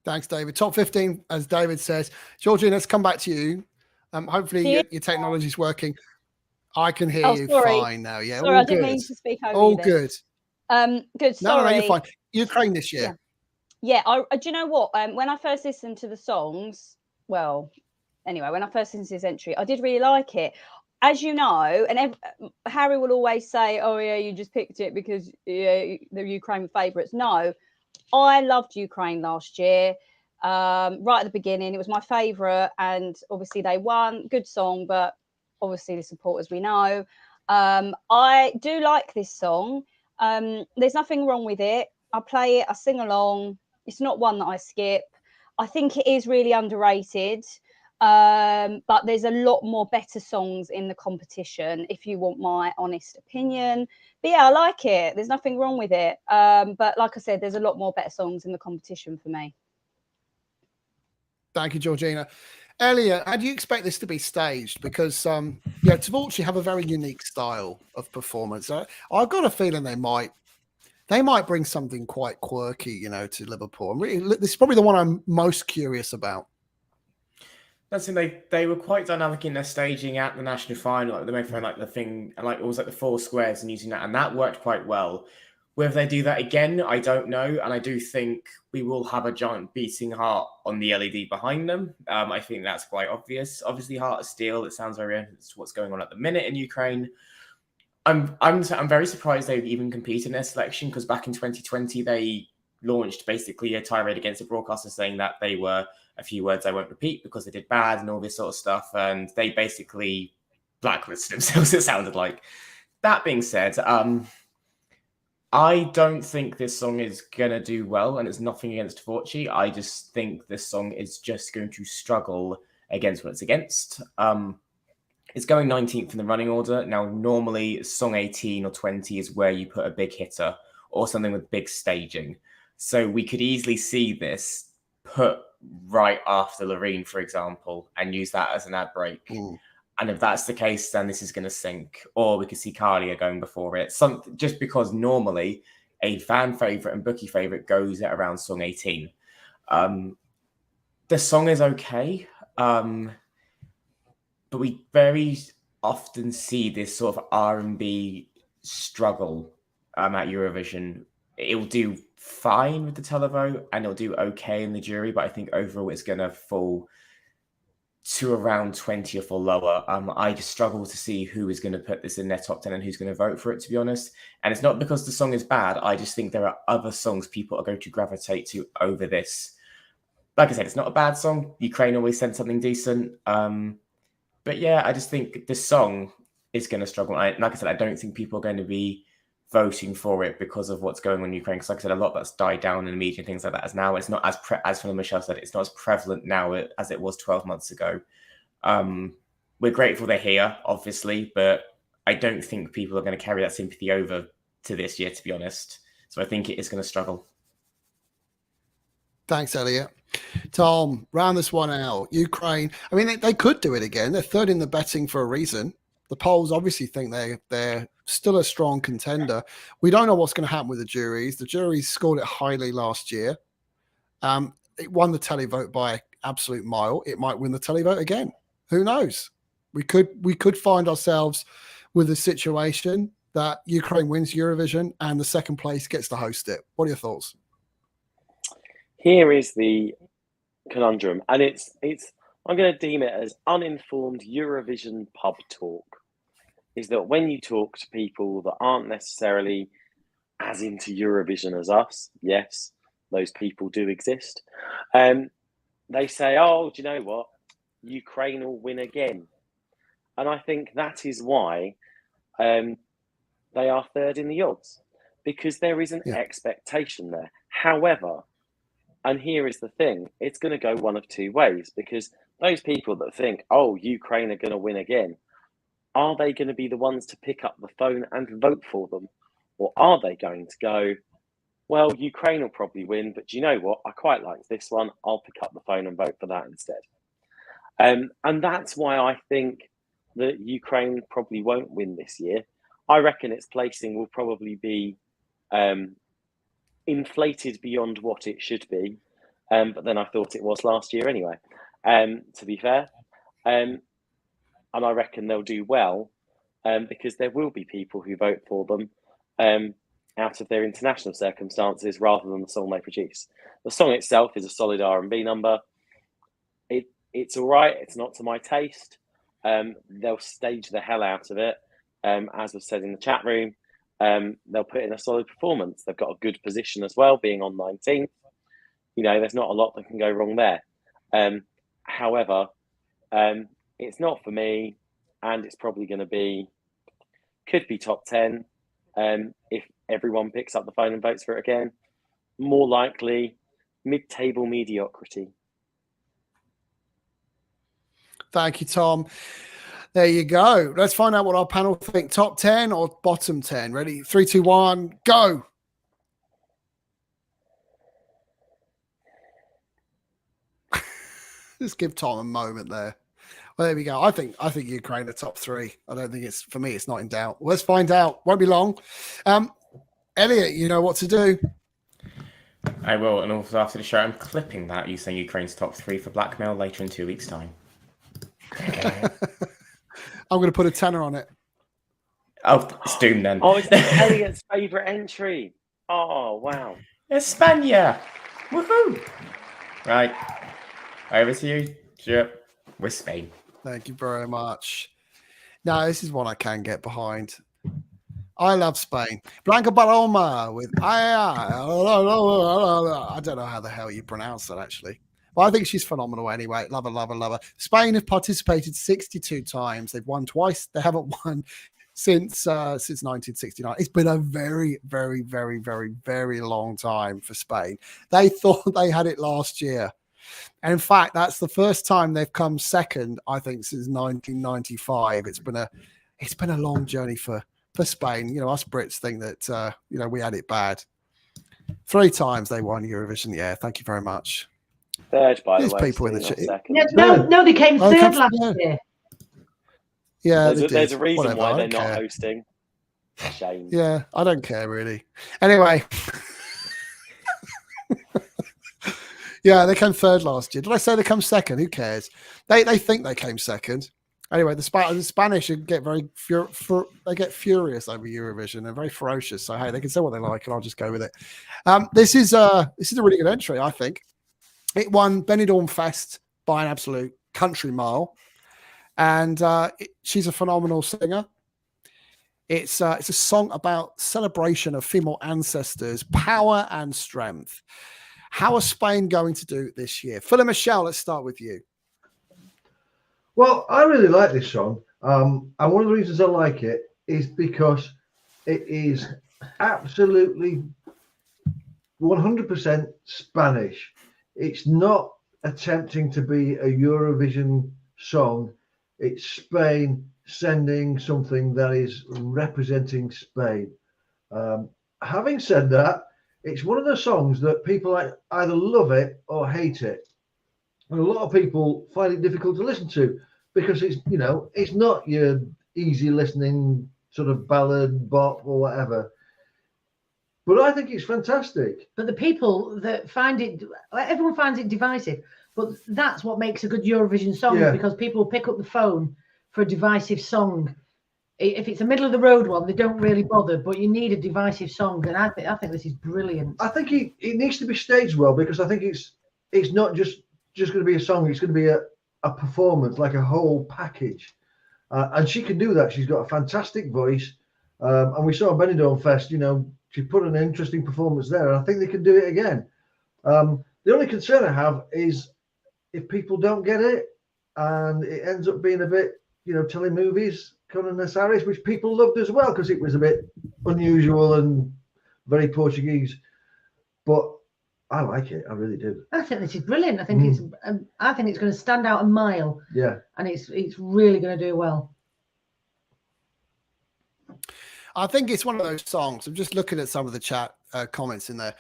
Thanks, David. Top 15, as David says. Georgina, let's come back to you. Hopefully your technology is working. I can hear you fine now. Yeah, sorry, all I didn't good. mean to speak over All you there. good. Good. Sorry. No, you're fine. Ukraine this year. Yeah. Do you know what? When I first listened to the songs, well, anyway, when I first listened to this entry, I did really like it. As you know, and Harry will always say, "Oh yeah, you just picked it because the Ukraine favourites." No, I loved Ukraine last year. Right at the beginning, it was my favourite, and obviously they won. Good song, but obviously the supporters we know. I do like this song. There's nothing wrong with it. I play it, I sing along. It's not one that I skip. I think it is really underrated. But there's a lot more better songs in the competition, if you want my honest opinion. But yeah, I like it. There's nothing wrong with it. But like I said, there's a lot more better songs in the competition for me. Thank you, Georgina. Elliot, how do you expect this to be staged? Because Tvorchi have a very unique style of performance. I've got a feeling they might bring something quite quirky, to Liverpool. This is probably the one I'm most curious about. That's they were quite dynamic in their staging at the national final. Like they made the thing, and it was the 4 squares and using that, and that worked quite well. Whether they do that again, I don't know. And I do think we will have a giant beating heart on the LED behind them. I think that's quite obvious. Obviously, Heart of Steel, it sounds very relevant to what's going on at the minute in Ukraine. I'm very surprised they would even compete in their selection, because back in 2020, they launched basically a tirade against the broadcaster saying that they were a few words I won't repeat because they did bad and all this sort of stuff. And they basically blacklisted themselves, it sounded like. That being said, I don't think this song is going to do well, and it's nothing against Tvorchi. I just think this song is just going to struggle against what it's against. It's going 19th in the running order. Now, normally, song 18 or 20 is where you put a big hitter or something with big staging. So we could easily see this put right after Loreen, for example, and use that as an ad break. And if that's the case, then this is going to sink. Or we could see Kalia going before it. Just because normally a fan favourite and bookie favourite goes at around song 18. The song is okay. But we very often see this sort of R&B struggle at Eurovision. It'll do fine with the televote and it'll do okay in the jury, but I think overall it's going to fall to around 20th or lower. I just struggle to see who is going to put this in their top 10 and who's going to vote for it, to be honest. And it's not because the song is bad. I just think there are other songs people are going to gravitate to over this. Like I said, it's not a bad song. Ukraine always sends something decent. But yeah, I just think this song is going to struggle. Like I said, I don't think people are going to be voting for it because of what's going on in Ukraine. Because like I said, a lot that's died down in the media and things like that. As now, it's not as Phil Michelle said, it's not as prevalent now as it was 12 months ago. We're grateful they're here, obviously, but I don't think people are going to carry that sympathy over to this year, to be honest. So I think it is going to struggle. Thanks, Elliot. Tom, round this one out. Ukraine, I mean, they could do it again. They're third in the betting for a reason. The polls obviously think they're still a strong contender. We don't know what's going to happen with the juries. The juries scored it highly last year. It won the televote by an absolute mile. It might win the televote again. Who knows? We could find ourselves with a situation that Ukraine wins Eurovision and the second place gets to host it. What are your thoughts? Here is the conundrum, and it's I'm going to deem it as uninformed Eurovision pub talk. Is that when you talk to people that aren't necessarily as into Eurovision as us, yes, those people do exist, they say, oh, do you know what? Ukraine will win again. And I think that is why they are third in the odds, because there is an expectation there. However, and here is the thing, it's going to go one of two ways, because those people that think, oh, Ukraine are going to win again, are they going to be the ones to pick up the phone and vote for them? Or are they going to go, well, Ukraine will probably win, but do you know what? I quite like this one. I'll pick up the phone and vote for that instead. And that's why I think that Ukraine probably won't win this year. I reckon its placing will probably be inflated beyond what it should be. But then I thought it was last year anyway, to be fair. And I reckon they'll do well because there will be people who vote for them out of their international circumstances rather than the song they produce. The song itself is a solid R&B number. It's all right. It's not to my taste. They'll stage the hell out of it. As was said in the chat room, they'll put in a solid performance. They've got a good position as well, being on 19th. You know, there's not a lot that can go wrong there. However, it's not for me, and it's probably going to could be top 10 if everyone picks up the phone and votes for it again. More likely, mid-table mediocrity. Thank you, Tom. There you go. Let's find out what our panel think. Top 10 or bottom 10? Ready? 3, 2, 1, go. Just give Tom a moment there. Well, there we go. I think Ukraine are top 3. I don't think it's, for me, it's not in doubt. Let's find out. Won't be long. Elliot, you know what to do. I will. And also after the show, I'm clipping that you saying Ukraine's top 3 for blackmail later in 2 weeks' time. I'm going to put a tenner on it. Oh, it's doomed then. Oh, it's Elliot's favourite entry. Oh, wow. España. Woohoo. Right. Over to you. Sure. With Spain. Thank you very much. No, this is one I can get behind. I love Spain. Blanca Paloma with I don't know how the hell you pronounce that actually. Well, I think she's phenomenal anyway. Love her, love her, love her. Spain have participated 62 times. They've won twice. They haven't won since 1969. It's been a very, very, very, very, very long time for Spain. They thought they had it last year. And in fact, that's the first time they've come second, I think, since 1995. It's been a long journey for Spain. You know, us Brits think that we had it bad. 3 times they won Eurovision. Yeah, thank you very much. Third, by the There's way. people in the chat. No, they came third last year. Yeah, there's a reason Whatever, why I they're don't not care. hosting. Shame. Yeah, I don't care really. Anyway. Yeah, they came third last year. Did I say they come second? Who cares? They think they came second. Anyway, the Spanish get they get furious over Eurovision. They're very ferocious. So hey, they can say what they like, and I'll just go with it. This is a really good entry, I think. It won Benidorm Fest by an absolute country mile, and she's a phenomenal singer. It's a song about celebration of female ancestors, power and strength. How are Spain going to do this year? Phil and Michelle, let's start with you. Well, I really like this song. And one of the reasons I like it is because it is absolutely 100% Spanish. It's not attempting to be a Eurovision song. It's Spain sending something that is representing Spain. Having said that, it's one of those songs that people either love it or hate it. And a lot of people find it difficult to listen to because it's not your easy listening sort of ballad, bop or whatever. But I think it's fantastic. But the people that everyone finds it divisive. But that's what makes a good Eurovision song, because people pick up the phone for a divisive song. If it's a middle of the road one, they don't really bother. But you need a divisive song, and I think this is brilliant. I think it needs to be staged well, because I think it's not just going to be a song. It's going to be a performance, like a whole package. And she can do that. She's got a fantastic voice, and we saw Benidorm Fest. She put an interesting performance there, and I think they can do it again. The only concern I have is if people don't get it, and it ends up being a bit, telemovies, Conan Nasaris, which people loved as well because it was a bit unusual and very Portuguese. But I like it. I really do. I think this is brilliant. I think it's going to stand out a mile. Yeah, and it's really going to do well. I think it's one of those songs. I'm just looking at some of the chat comments in there.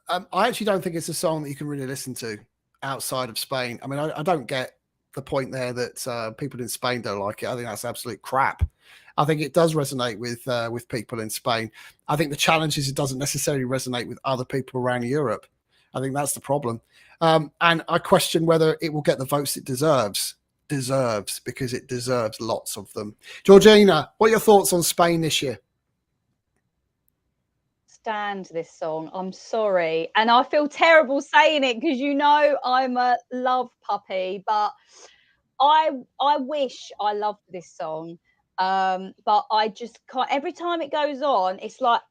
I actually don't think it's a song that you can really listen to outside of Spain. I mean, I don't get the point there that people in Spain don't like it. I think that's absolute crap. I think it does resonate with people in Spain. I think the challenge is it doesn't necessarily resonate with other people around Europe. I think that's the problem. And I question whether it will get the votes it deserves, because it deserves lots of them. Georgina, what are your thoughts on Spain this year? Stand this song. I'm sorry. And I feel terrible saying it because, you know, I'm a love puppy, but I wish I loved this song. But I just can't. Every time it goes on, it's like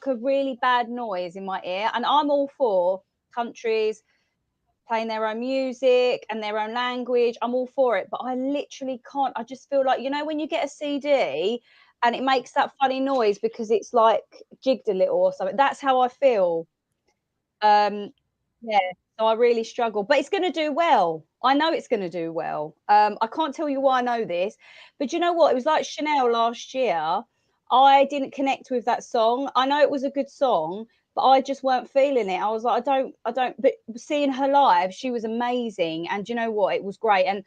a really bad noise in my ear. And I'm all for countries playing their own music and their own language. I'm all for it, but I literally can't. I just feel like, you know, when you get a CD and it makes that funny noise because it's like jigged a little or something. That's how I feel. Yeah, so I really struggle, but it's going to do well. I know it's going to do well. I can't tell you why I know this, but you know what? It was like Chanel last year. I didn't connect with that song. I know it was a good song, but I just weren't feeling it. I was like, I don't. But seeing her live, she was amazing, and you know what? It was great. And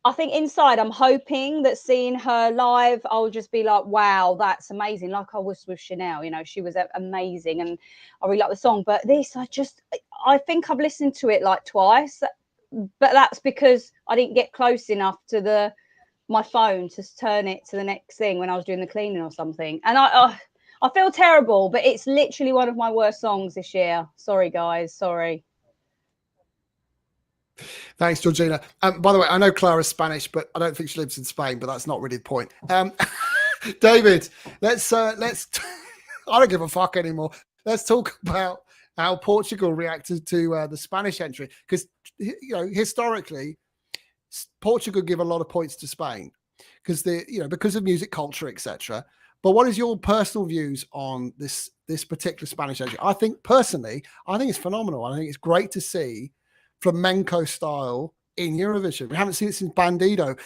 I think inside, I'm hoping that seeing her live, I'll just be like, wow, that's amazing. Like I was with Chanel, you know, she was amazing, and I really like the song. But this, I think I've listened to it like twice, but that's because I didn't get close enough to my phone to turn it to the next thing when I was doing the cleaning or something. And I feel terrible, but it's literally one of my worst songs this year. Sorry, guys. Sorry. Thanks, Georgina. By the way, I know Clara's Spanish, but I don't think she lives in Spain, but that's not really the point. David, let's I don't give a fuck anymore. Let's talk about how Portugal reacted to the Spanish entry, because, you know, historically Portugal give a lot of points to Spain because of music culture, etc. But what is your personal views on this particular Spanish entry? I think it's phenomenal. I think it's great to see flamenco style in Eurovision. We haven't seen it since Bandido.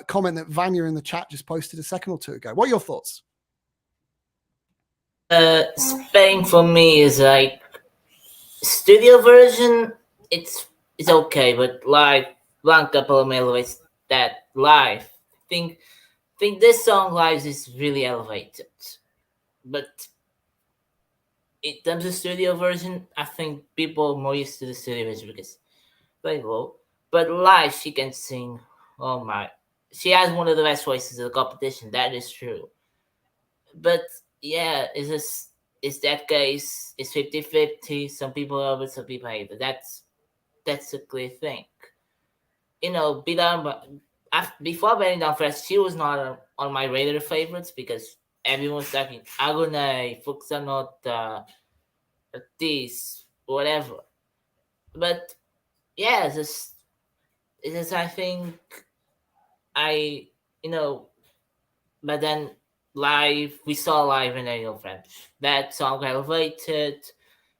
Comment that Vanya in the chat just posted a second or two ago. What are your thoughts? Spain for me is like studio version. It's okay, but live, Blanca Palomelo is that live. Think this song live is really elevated, but in terms of studio version, I think people are more used to the studio version because very low. But live, she can sing. Oh my! She has one of the best voices of the competition. That is true. But yeah, is that case? It's 50-50. Some people love it, some people hate it. That's a clear thing. You know, before Benny Down Fresh, she was not on my radar favorites because everyone's talking Agonay, Fuxanota, this, whatever. But yeah, it's just I think but then we saw live in Benny Down Fresh. That song elevated.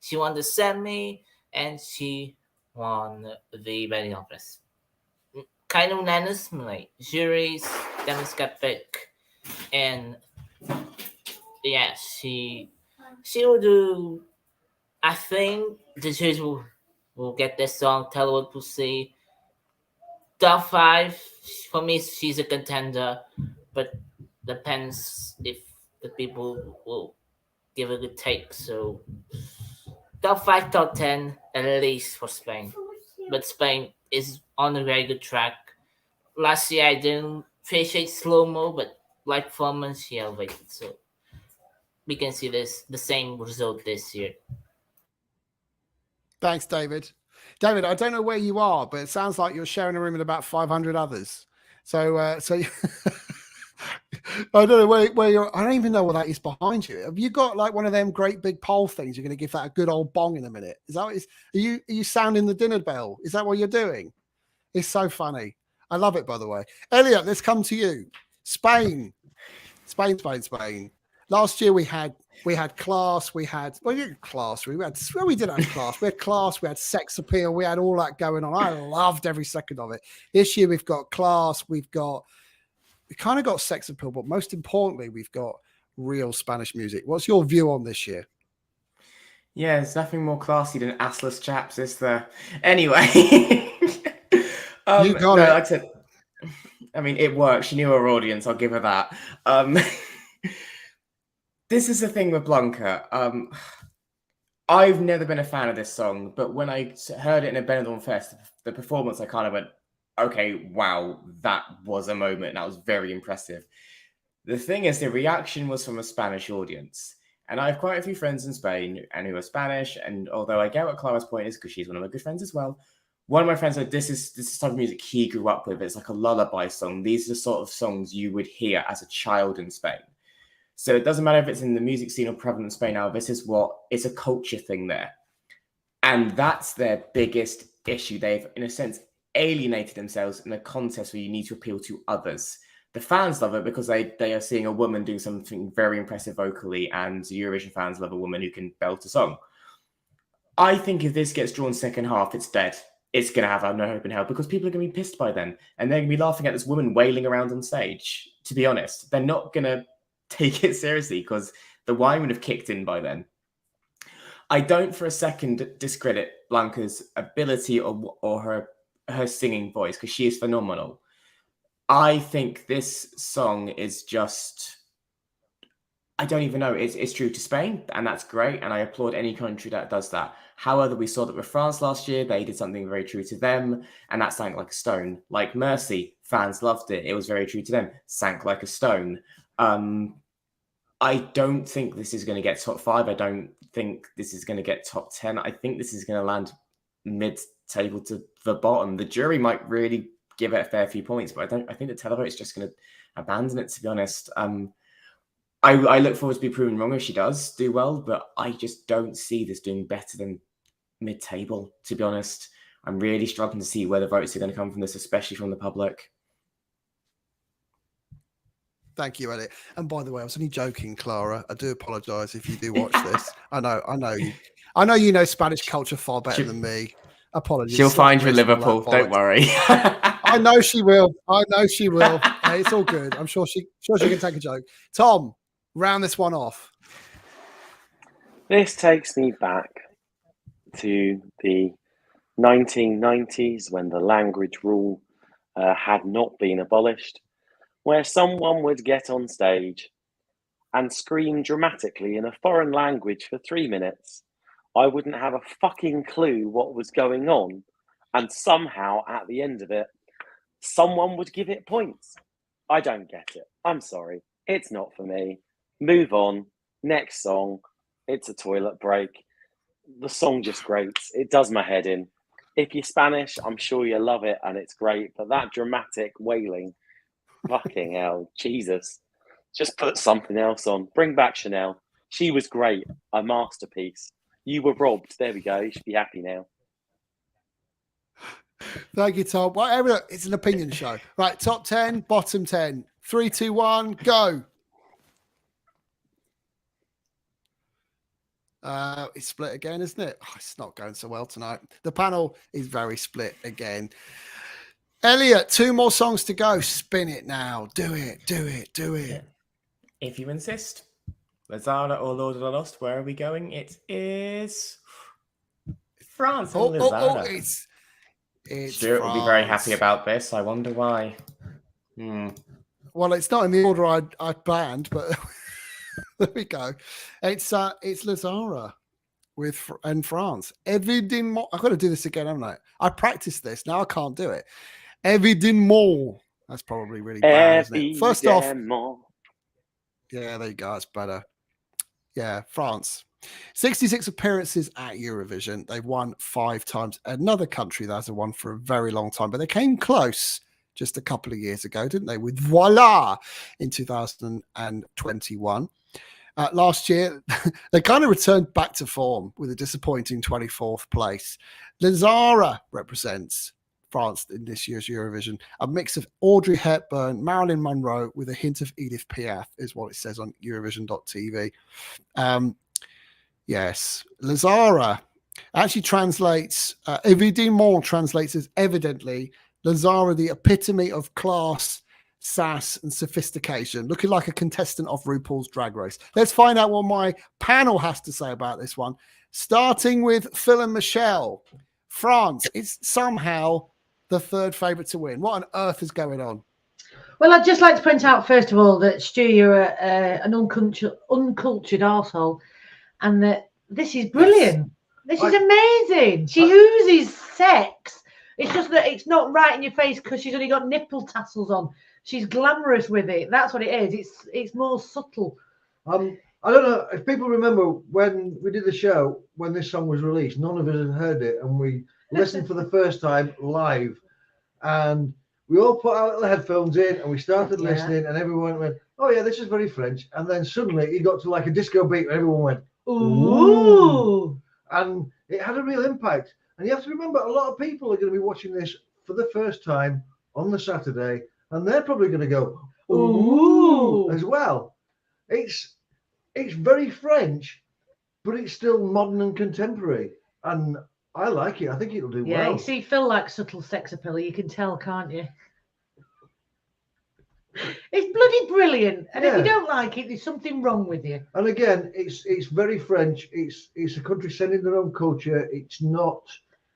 She won the semi and she won the Benny Down Fresh. Kind of unanimously, juries, Dennis got pick, and yeah, she will do. I think the juries will get this song. Tell what we'll see. Top 5 for me, she's a contender, but depends if the people will give a good take. So top 5, top 10 at least for Spain, but Spain is on a very good track. Last year I didn't appreciate slow-mo, but like performance, she elevated. So we can see the same result this year. Thanks, David. David, I don't know where you are, but it sounds like you're sharing a room with about 500 others. So I don't know where you're. I don't even know what that is behind you. Have you got like one of them great big pole things? You're going to give that a good old bong in a minute. Is that what are you sounding the dinner bell? Is that what you're doing? It's so funny. I love it, by the way. Elliot, let's come to you. Spain. Last year we had class. We had class. We had class. We had class. We had sex appeal. We had all that going on. I loved every second of it. This year we've got class. We kind of got sex appeal, but most importantly, we've got real Spanish music. What's your view on this year? Yeah, there's nothing more classy than assless chaps, is there? Anyway. You got it. Like I said, I mean, it worked. She knew her audience. I'll give her that. This is the thing with Blanca. I've never been a fan of this song, but when I heard it in a Benidorm Fest, the performance, I kind of went, okay, wow, that was a moment. That was very impressive. The thing is, the reaction was from a Spanish audience. And I have quite a few friends in Spain and who are Spanish. And although I get what Clara's point is, because she's one of my good friends as well, one of my friends said this is the type of music he grew up with. It's like a lullaby song. These are the sort of songs you would hear as a child in Spain. So it doesn't matter if it's in the music scene or prevalent in Spain now. This is it's a culture thing there. And that's their biggest issue. They've, in a sense, alienated themselves in a contest where you need to appeal to others. The fans love it because they are seeing a woman do something very impressive vocally, and Eurovision fans love a woman who can belt a song. I think if this gets drawn second half, it's dead. It's going to have no hope in hell because people are going to be pissed by then. And they're going to be laughing at this woman wailing around on stage. To be honest, they're not going to take it seriously because the wine would have kicked in by then. I don't for a second discredit Blanca's ability or her singing voice because she is phenomenal. I think this song is just, I don't even know. It's true to Spain, and that's great. And I applaud any country that does that. However, we saw that with France last year, they did something very true to them, and that sank like a stone. Like Mercy, fans loved it. It was very true to them. Sank like a stone. I don't think this is going to get top 5. I don't think this is going to get top 10. I think this is going to land mid-table to the bottom. The jury might really give it a fair few points, but I think the televote's just going to abandon it, to be honest. I look forward to be proven wrong if she does do well, but I just don't see this doing better than mid-table, to be honest. I'm really struggling to see where the votes are going to come from this, especially from the public. Thank you, Elliot. And by the way, I was only joking, Clara. I do apologise if you do watch this. I know you know Spanish culture far better than me. Apologies. She'll find you in Liverpool. Don't worry. I know she will. Hey, it's all good. I'm sure she can take a joke. Tom, round this one off. This takes me back to the 1990s when the language rule had not been abolished, where someone would get on stage and scream dramatically in a foreign language for 3 minutes. I wouldn't have a fucking clue what was going on. And somehow at the end of it, someone would give it points. I don't get it. I'm sorry. It's not for me. Move on. Next song. It's a toilet break. The song just grates. It does my head in. If you're Spanish, I'm sure you love it and it's great. But that dramatic wailing, fucking hell, Jesus. Just put something else on. Bring back Chanel. She was great. A masterpiece. You were robbed. There we go. You should be happy now. Thank you, Tom. Well, it's an opinion show. Right, top 10, bottom 10. 3, 2, 1, go. It's split again, isn't it? Oh, it's not going so well tonight. The panel is very split again. Elliot, 2 more songs to go. Spin it now. Do it. Yeah. If you insist. Lazada or Lord of the Lost, where are we going? It is France. It's Stuart will be very happy about this. I wonder why. Well, it's not in the order I planned, but there we go. It's Lazara and France. Évidemment, I've got to do this again, haven't I? I practiced this. Now I can't do it. Évidemment. That's probably really bad, isn't it? First off, yeah, there you go. That's better. Yeah, France. 66 appearances at Eurovision. They've won 5 times. Another country that hasn't won for a very long time, but they came close just a couple of years ago, didn't they? With Voila in 2021. Last year, they kind of returned back to form with a disappointing 24th place. Lazara represents France in this year's Eurovision. A mix of Audrey Hepburn, Marilyn Monroe with a hint of Edith Piaf is what it says on Eurovision.tv. Yes, Lazara actually translates, Évidemment translates as evidently. Lazara, the epitome of class, sass, and sophistication, looking like a contestant of RuPaul's Drag Race. Let's find out what my panel has to say about this one. Starting with Phil and Michelle. France is somehow the third favourite to win. What on earth is going on? Well, I'd just like to point out, first of all, that Stu, you're an uncultured arsehole, and that this is brilliant. This is amazing. She oozes sex. It's just that it's not right in your face because she's only got nipple tassels on. She's glamorous with it. That's what it is. It's more subtle. I don't know if people remember when we did the show, when this song was released, none of us had heard it, and we listened for the first time live, and we all put our little headphones in and we started listening, and everyone went, "Oh yeah, this is very French." And then suddenly it got to like a disco beat, and everyone went, "Ooh!" And it had a real impact. And you have to remember, a lot of people are going to be watching this for the first time on the Saturday, and they're probably going to go, "Ooh!" as well. It's very French, but it's still modern and contemporary, and I like it. I think it'll do well. Yeah, you see, Phil likes subtle sex appeal. You can tell, can't you? It's bloody brilliant. And if you don't like it, there's something wrong with you. And again, it's very French. It's a country sending their own culture. It's not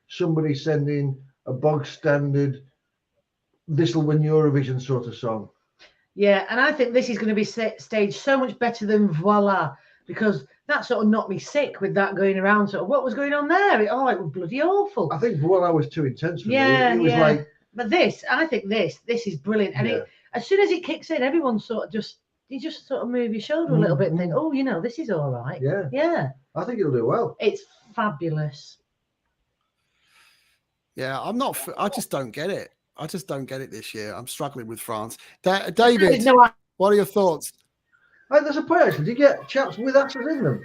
somebody sending a bog standard, this'll win Eurovision sort of song. Yeah, and I think this is going to be staged so much better than Voila, because that sort of knocked me sick with that going around. Sort of what was going on there? It was bloody awful. I think Voila was too intense for me. It was like. But I think this is brilliant. And as soon as it kicks in, everyone sort of you just sort of move your shoulder a little bit and think, oh, this is all right. Yeah. Yeah. I think it'll do well. It's fabulous. Yeah, I just don't get it. I just don't get it this year. I'm struggling with France. David, what are your thoughts? There's a point actually. Do you get chaps with asses in them?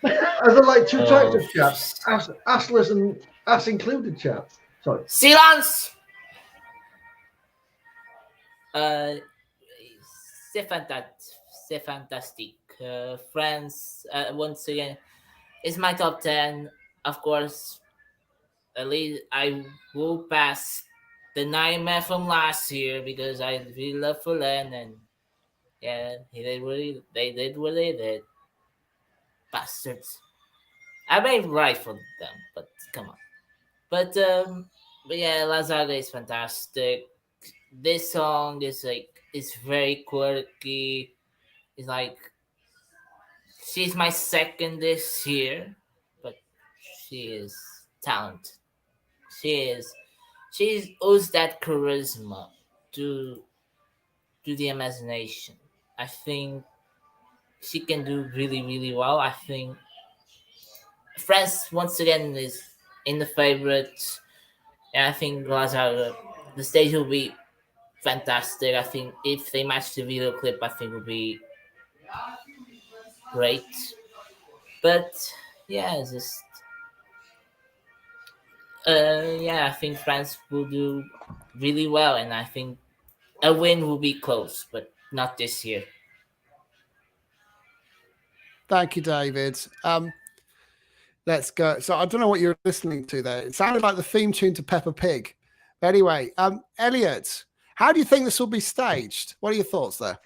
Are there like two types of chaps? Assless and ass included chaps. Sorry. Silence! C'est fantastic. France, once again, is my top 10. Of course, at least I will pass the nightmare from last year because I really love Fulan, and they did what they did. Bastards. I may write for them, but come on. But yeah, Lazada is fantastic. This song is very quirky. It's like she's my second this year, but she is talented. She's owes that charisma to the imagination. I think she can do really, really well. I think France once again is in the favorites, and I think Lazaro, the stage will be fantastic. I think if they match the video clip, I think it will be great. But yeah, I think France will do really well, and I think a win will be close, but not this year. Thank you, David. Let's go. So I don't know what you're listening to there. It sounded like the theme tune to Peppa Pig. But anyway, Elliot, how do you think this will be staged? What are your thoughts there?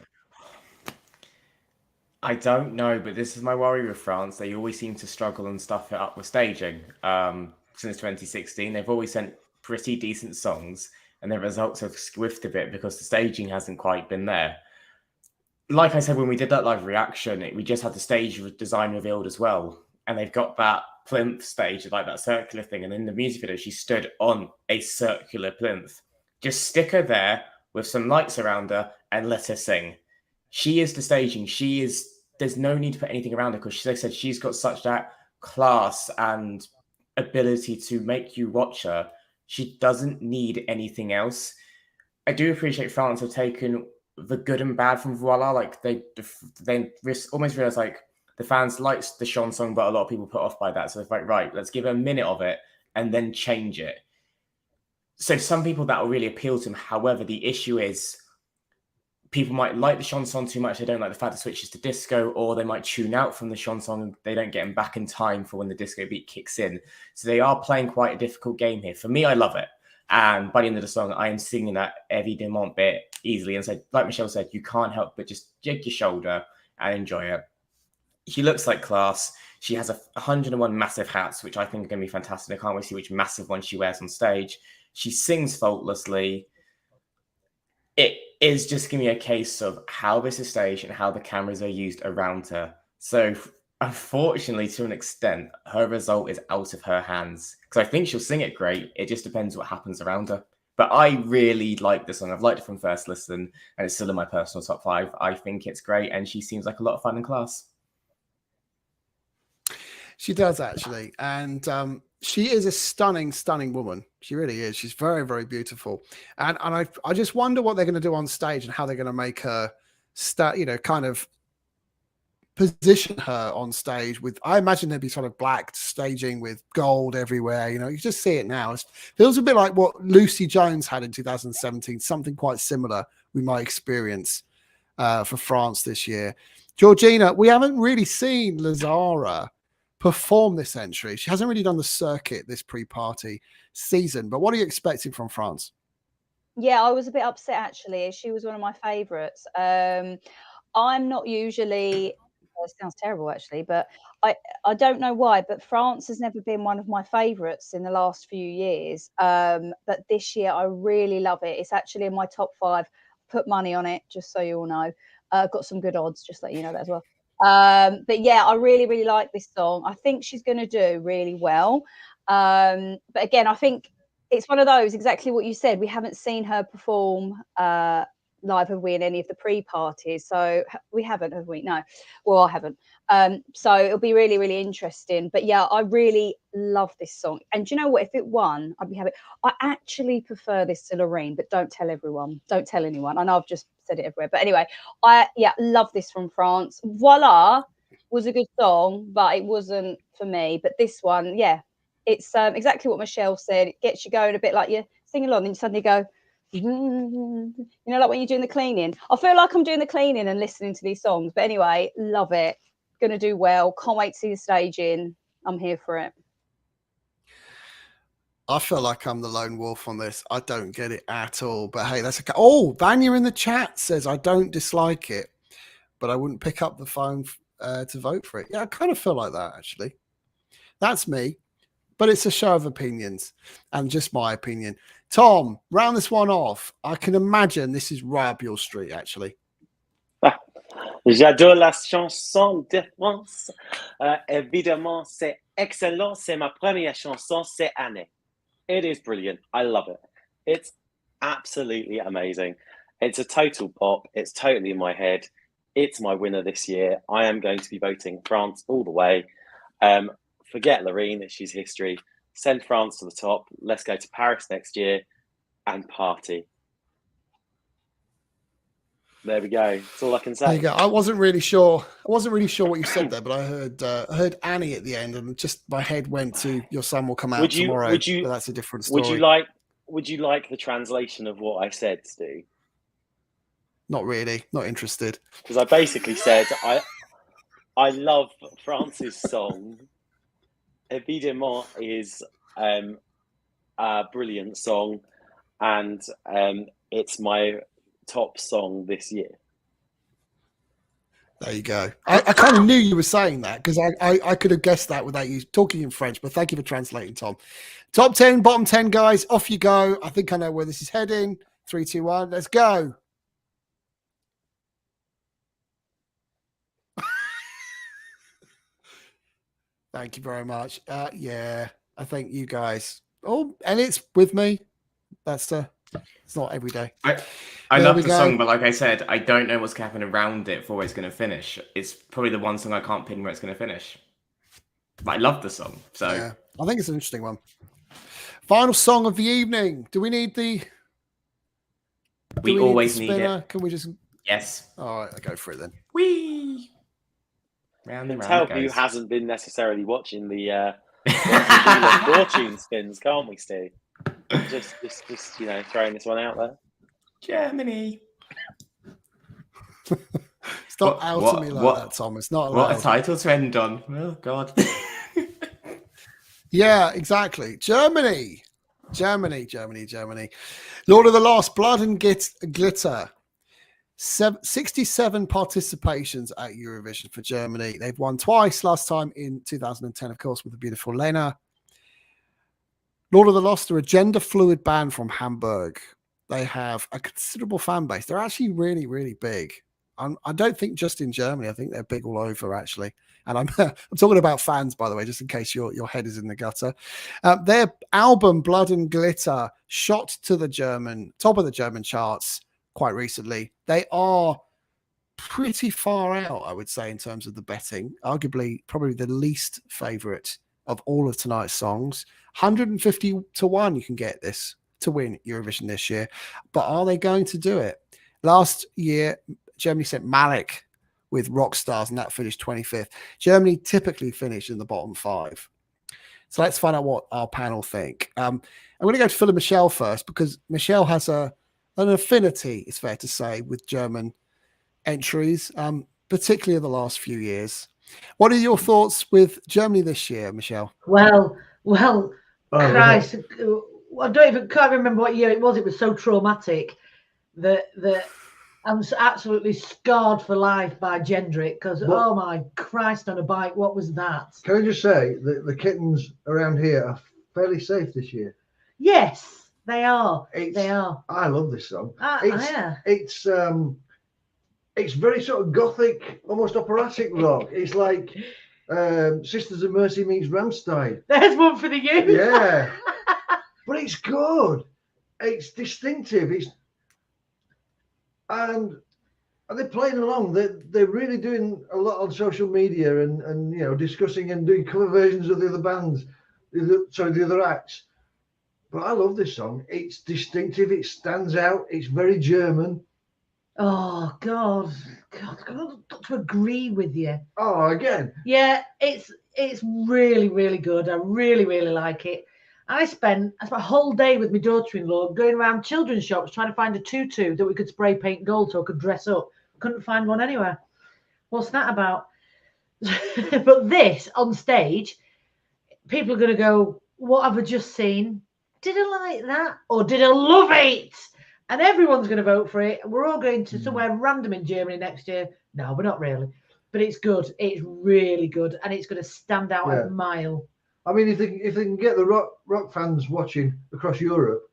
I don't know, but this is my worry with France. They always seem to struggle and stuff it up with staging. Since 2016, they've always sent pretty decent songs, and the results have squiffed a bit because the staging hasn't quite been there. Like I said, when we did that live reaction, we just had the stage design revealed as well. And they've got that plinth stage, like that circular thing. And in the music video, she stood on a circular plinth. Just stick her there with some lights around her and let her sing. She is the staging. There's no need to put anything around her because, like I said, she's got such that class and ability to make you watch her. She doesn't need anything else. I do appreciate France have taken the good and bad from Voila. Like they almost realize like the fans liked the Sean song, but a lot of people put off by that. So they're like, right, let's give her a minute of it and then change it. So some people that will really appeal to them. However, the issue is people might like the Sean song too much. They don't like the fact it switches to disco, or they might tune out from the Sean song and they don't get him back in time for when the disco beat kicks in. So they are playing quite a difficult game here. For me, I love it. And by the end of the song, I am singing that évidemment bit easily. And so, like Michelle said, you can't help but just jig your shoulder and enjoy it. She looks like class. She has 101 massive hats, which I think are going to be fantastic. I can't wait to see which massive one she wears on stage. She sings faultlessly. It is just going to be a case of how this is staged and how the cameras are used around her. So, unfortunately, to an extent, her result is out of her hands. Because I think she'll sing it great. It just depends what happens around her. But I really like this song. I've liked it from first listen, and it's still in my personal top 5. I think it's great, and she seems like a lot of fun in class. She does, actually. And she is a stunning, stunning woman. She really is. She's very, very beautiful. And I just wonder what they're going to do on stage and how they're going to make her, kind of position her on stage with, I imagine there'd be sort of black staging with gold everywhere. You just see it now. It feels a bit like what Lucy Jones had in 2017, something quite similar we might experience for France this year. Georgina, we haven't really seen Lazara perform this entry. She hasn't really done the circuit this pre-party season, but what are you expecting from France? Yeah, I was a bit upset actually. She was one of my favorites. I'm not usually, it sounds terrible actually, but I don't know why, but France has never been one of my favorites in the last few years. But this year I really love it. It's actually in my top 5. Put money on it, just so you all know. Got some good odds, just let you know that as well. But yeah, I really, really like this song. I think she's going to do really well. But again, I think it's one of those, exactly what you said. We haven't seen her perform live, have we, in any of the pre-parties? So we haven't, have we? No. Well, I haven't. So it'll be really, really interesting. But yeah, I really love this song. And do you know what? If it won, I'd be happy. I actually prefer this to Loreen, but don't tell everyone. Don't tell anyone. I know I've just said it everywhere. But anyway, I love this from France. Voila was a good song, but it wasn't for me. But this one, yeah, it's exactly what Michelle said. It gets you going a bit like you sing along, and you suddenly go, like when you're doing the cleaning. I feel like I'm doing the cleaning and listening to these songs. But anyway, love it. Gonna do well. Can't wait to see the staging. I'm here for it. I feel like I'm the lone wolf on this. I don't get it at all. But hey, that's okay. Oh, Vanya in the chat says, I don't dislike it, but I wouldn't pick up the phone to vote for it. Yeah, I kind of feel like that, actually. That's me. But it's a show of opinions and just my opinion. Tom, round this one off. I can imagine this is right up your street, actually. J'adore la chanson de France. Évidemment, c'est excellent. C'est ma première chanson cette année. It is brilliant. I love it. It's absolutely amazing. It's a total pop. It's totally in my head. It's my winner this year. I am going to be voting France all the way. Forget Loreen, she's history. Send France to the top. Let's go to Paris next year and party. There we go. That's all I can say. There you go. I wasn't really sure what you said there, but I heard Annie at the end, and just my head went to "Your son will come out tomorrow." But that's a different story. Would you like the translation of what I said, Stu? Not really. Not interested. Because I basically said I love France's song. Évidemment is a brilliant song, and it's my top song this year. There you go. I kind of knew you were saying that because I could have guessed that without you talking in French, but thank you for translating, Tom. Top 10, bottom 10, guys. Off you go. I think I know where this is heading. 3, 2, 1. Let's go. Thank you very much. Yeah, I think you guys. Oh, and it's with me. It's not every day. I love the song, but like I said, I don't know what's going to happen around it for where it's going to finish. It's probably the one song I can't pin where it's going to finish. But I love the song. So yeah, I think it's an interesting one. Final song of the evening. Do we need the? We always need it. Can we just? Yes. All right, I'll go for it then. Whee! Round and round tell it goes. who hasn't been necessarily watching the fortune spins, can't we, Steve? Just throwing this one out there. Germany. Stop outing me like that, Tom. It's not allowed. What a title to end on. Oh God. Yeah, exactly. Germany. Germany. Lord of the Lost, Blood and Glitter. 67 participations at Eurovision for Germany. They've won twice, last time in 2010, of course, with the beautiful Lena. Lord of the Lost are a gender-fluid band from Hamburg. They have a considerable fan base. They're actually really, really big. I don't think just in Germany. I think they're big all over, actually. And I'm talking about fans, by the way, just in case your head is in the gutter. Their album, Blood and Glitter, shot to the top of the German charts quite recently. They are pretty far out, I would say, in terms of the betting. Arguably, probably the least favorite of all of tonight's songs. 150 to 1 you can get this to win Eurovision this year. But are they going to do it? Last year, Germany sent Malik with Rock Stars, and that finished 25th. Germany typically finish in the bottom 5. So let's find out what our panel think. I'm going to go to Phil and Michelle first, because Michelle has an affinity, it's fair to say, with German entries, particularly in the last few years. What are your thoughts with Germany this year, Michelle? Well, Christ, can't remember what year it was. It was so traumatic that I'm absolutely scarred for life by Gendrick, because oh my Christ on a bike, what was that? Can I just say that the kittens around here are fairly safe this year? Yes, they are. They are. I love this song. Yeah. It's very sort of gothic, almost operatic rock. It's like Sisters of Mercy meets Rammstein. There's one for the youth. Yeah, but it's good. It's distinctive. And they're playing along. They're really doing a lot on social media and discussing and doing cover versions of the other bands, the other acts. But I love this song. It's distinctive. It stands out. It's very German. Oh God, I've got to agree with you. Oh, again. Yeah, it's really, really good. I really, really like it. I spent a whole day with my daughter-in-law going around children's shops trying to find a tutu that we could spray paint gold so I could dress up. Couldn't find one anywhere. What's that about? But this on stage, people are going to go, what have I just seen? Did I like that? Or did I love it? And everyone's going to vote for it. We're all going to somewhere random in Germany next year. No, we're not really. But it's good. It's really good. And it's going to stand out a mile. I mean, if they can get the rock fans watching across Europe,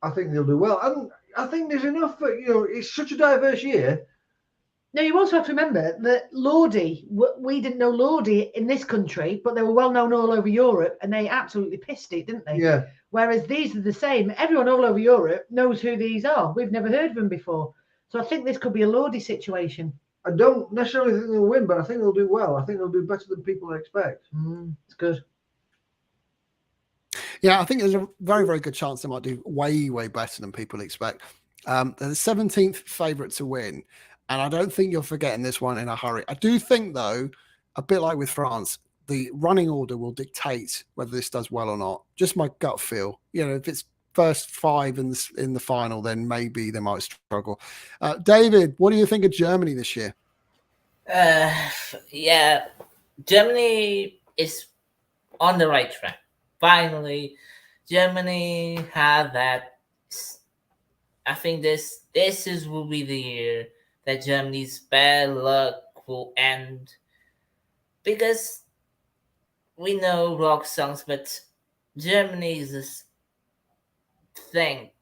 I think they'll do well. And I think there's enough, it's such a diverse year. Now, you also have to remember that Lordi, we didn't know Lordi in this country, but they were well known all over Europe, and they absolutely pissed it, didn't they? Yeah. Whereas these are the same. Everyone all over Europe knows who these are. We've never heard of them before. So I think this could be a Lordi situation. I don't necessarily think they'll win, but I think they'll do well. I think they'll do better than people expect. It's good. Yeah, I think there's a very, very good chance they might do way, way better than people expect. They're the 17th favourite to win. And I don't think you're forgetting this one in a hurry. I do think, though, a bit like with France, the running order will dictate whether this does well or not. Just my gut feel. If it's first 5 in the final, then maybe they might struggle. David, what do you think of Germany this year? Yeah, Germany is on the right track. Finally, Germany had that. I think this will be the year that Germany's bad luck will end, because we know rock songs, but Germany is this think.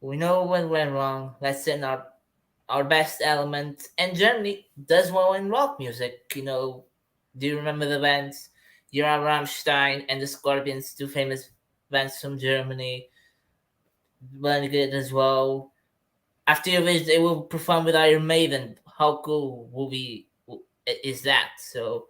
We know what went wrong. Let's send our best element, and Germany does well in rock music. Do you remember the bands? Rammstein and the Scorpions, 2 famous bands from Germany. Very good as well. After Eurovision, they will perform with Iron Maiden. How cool is that? So,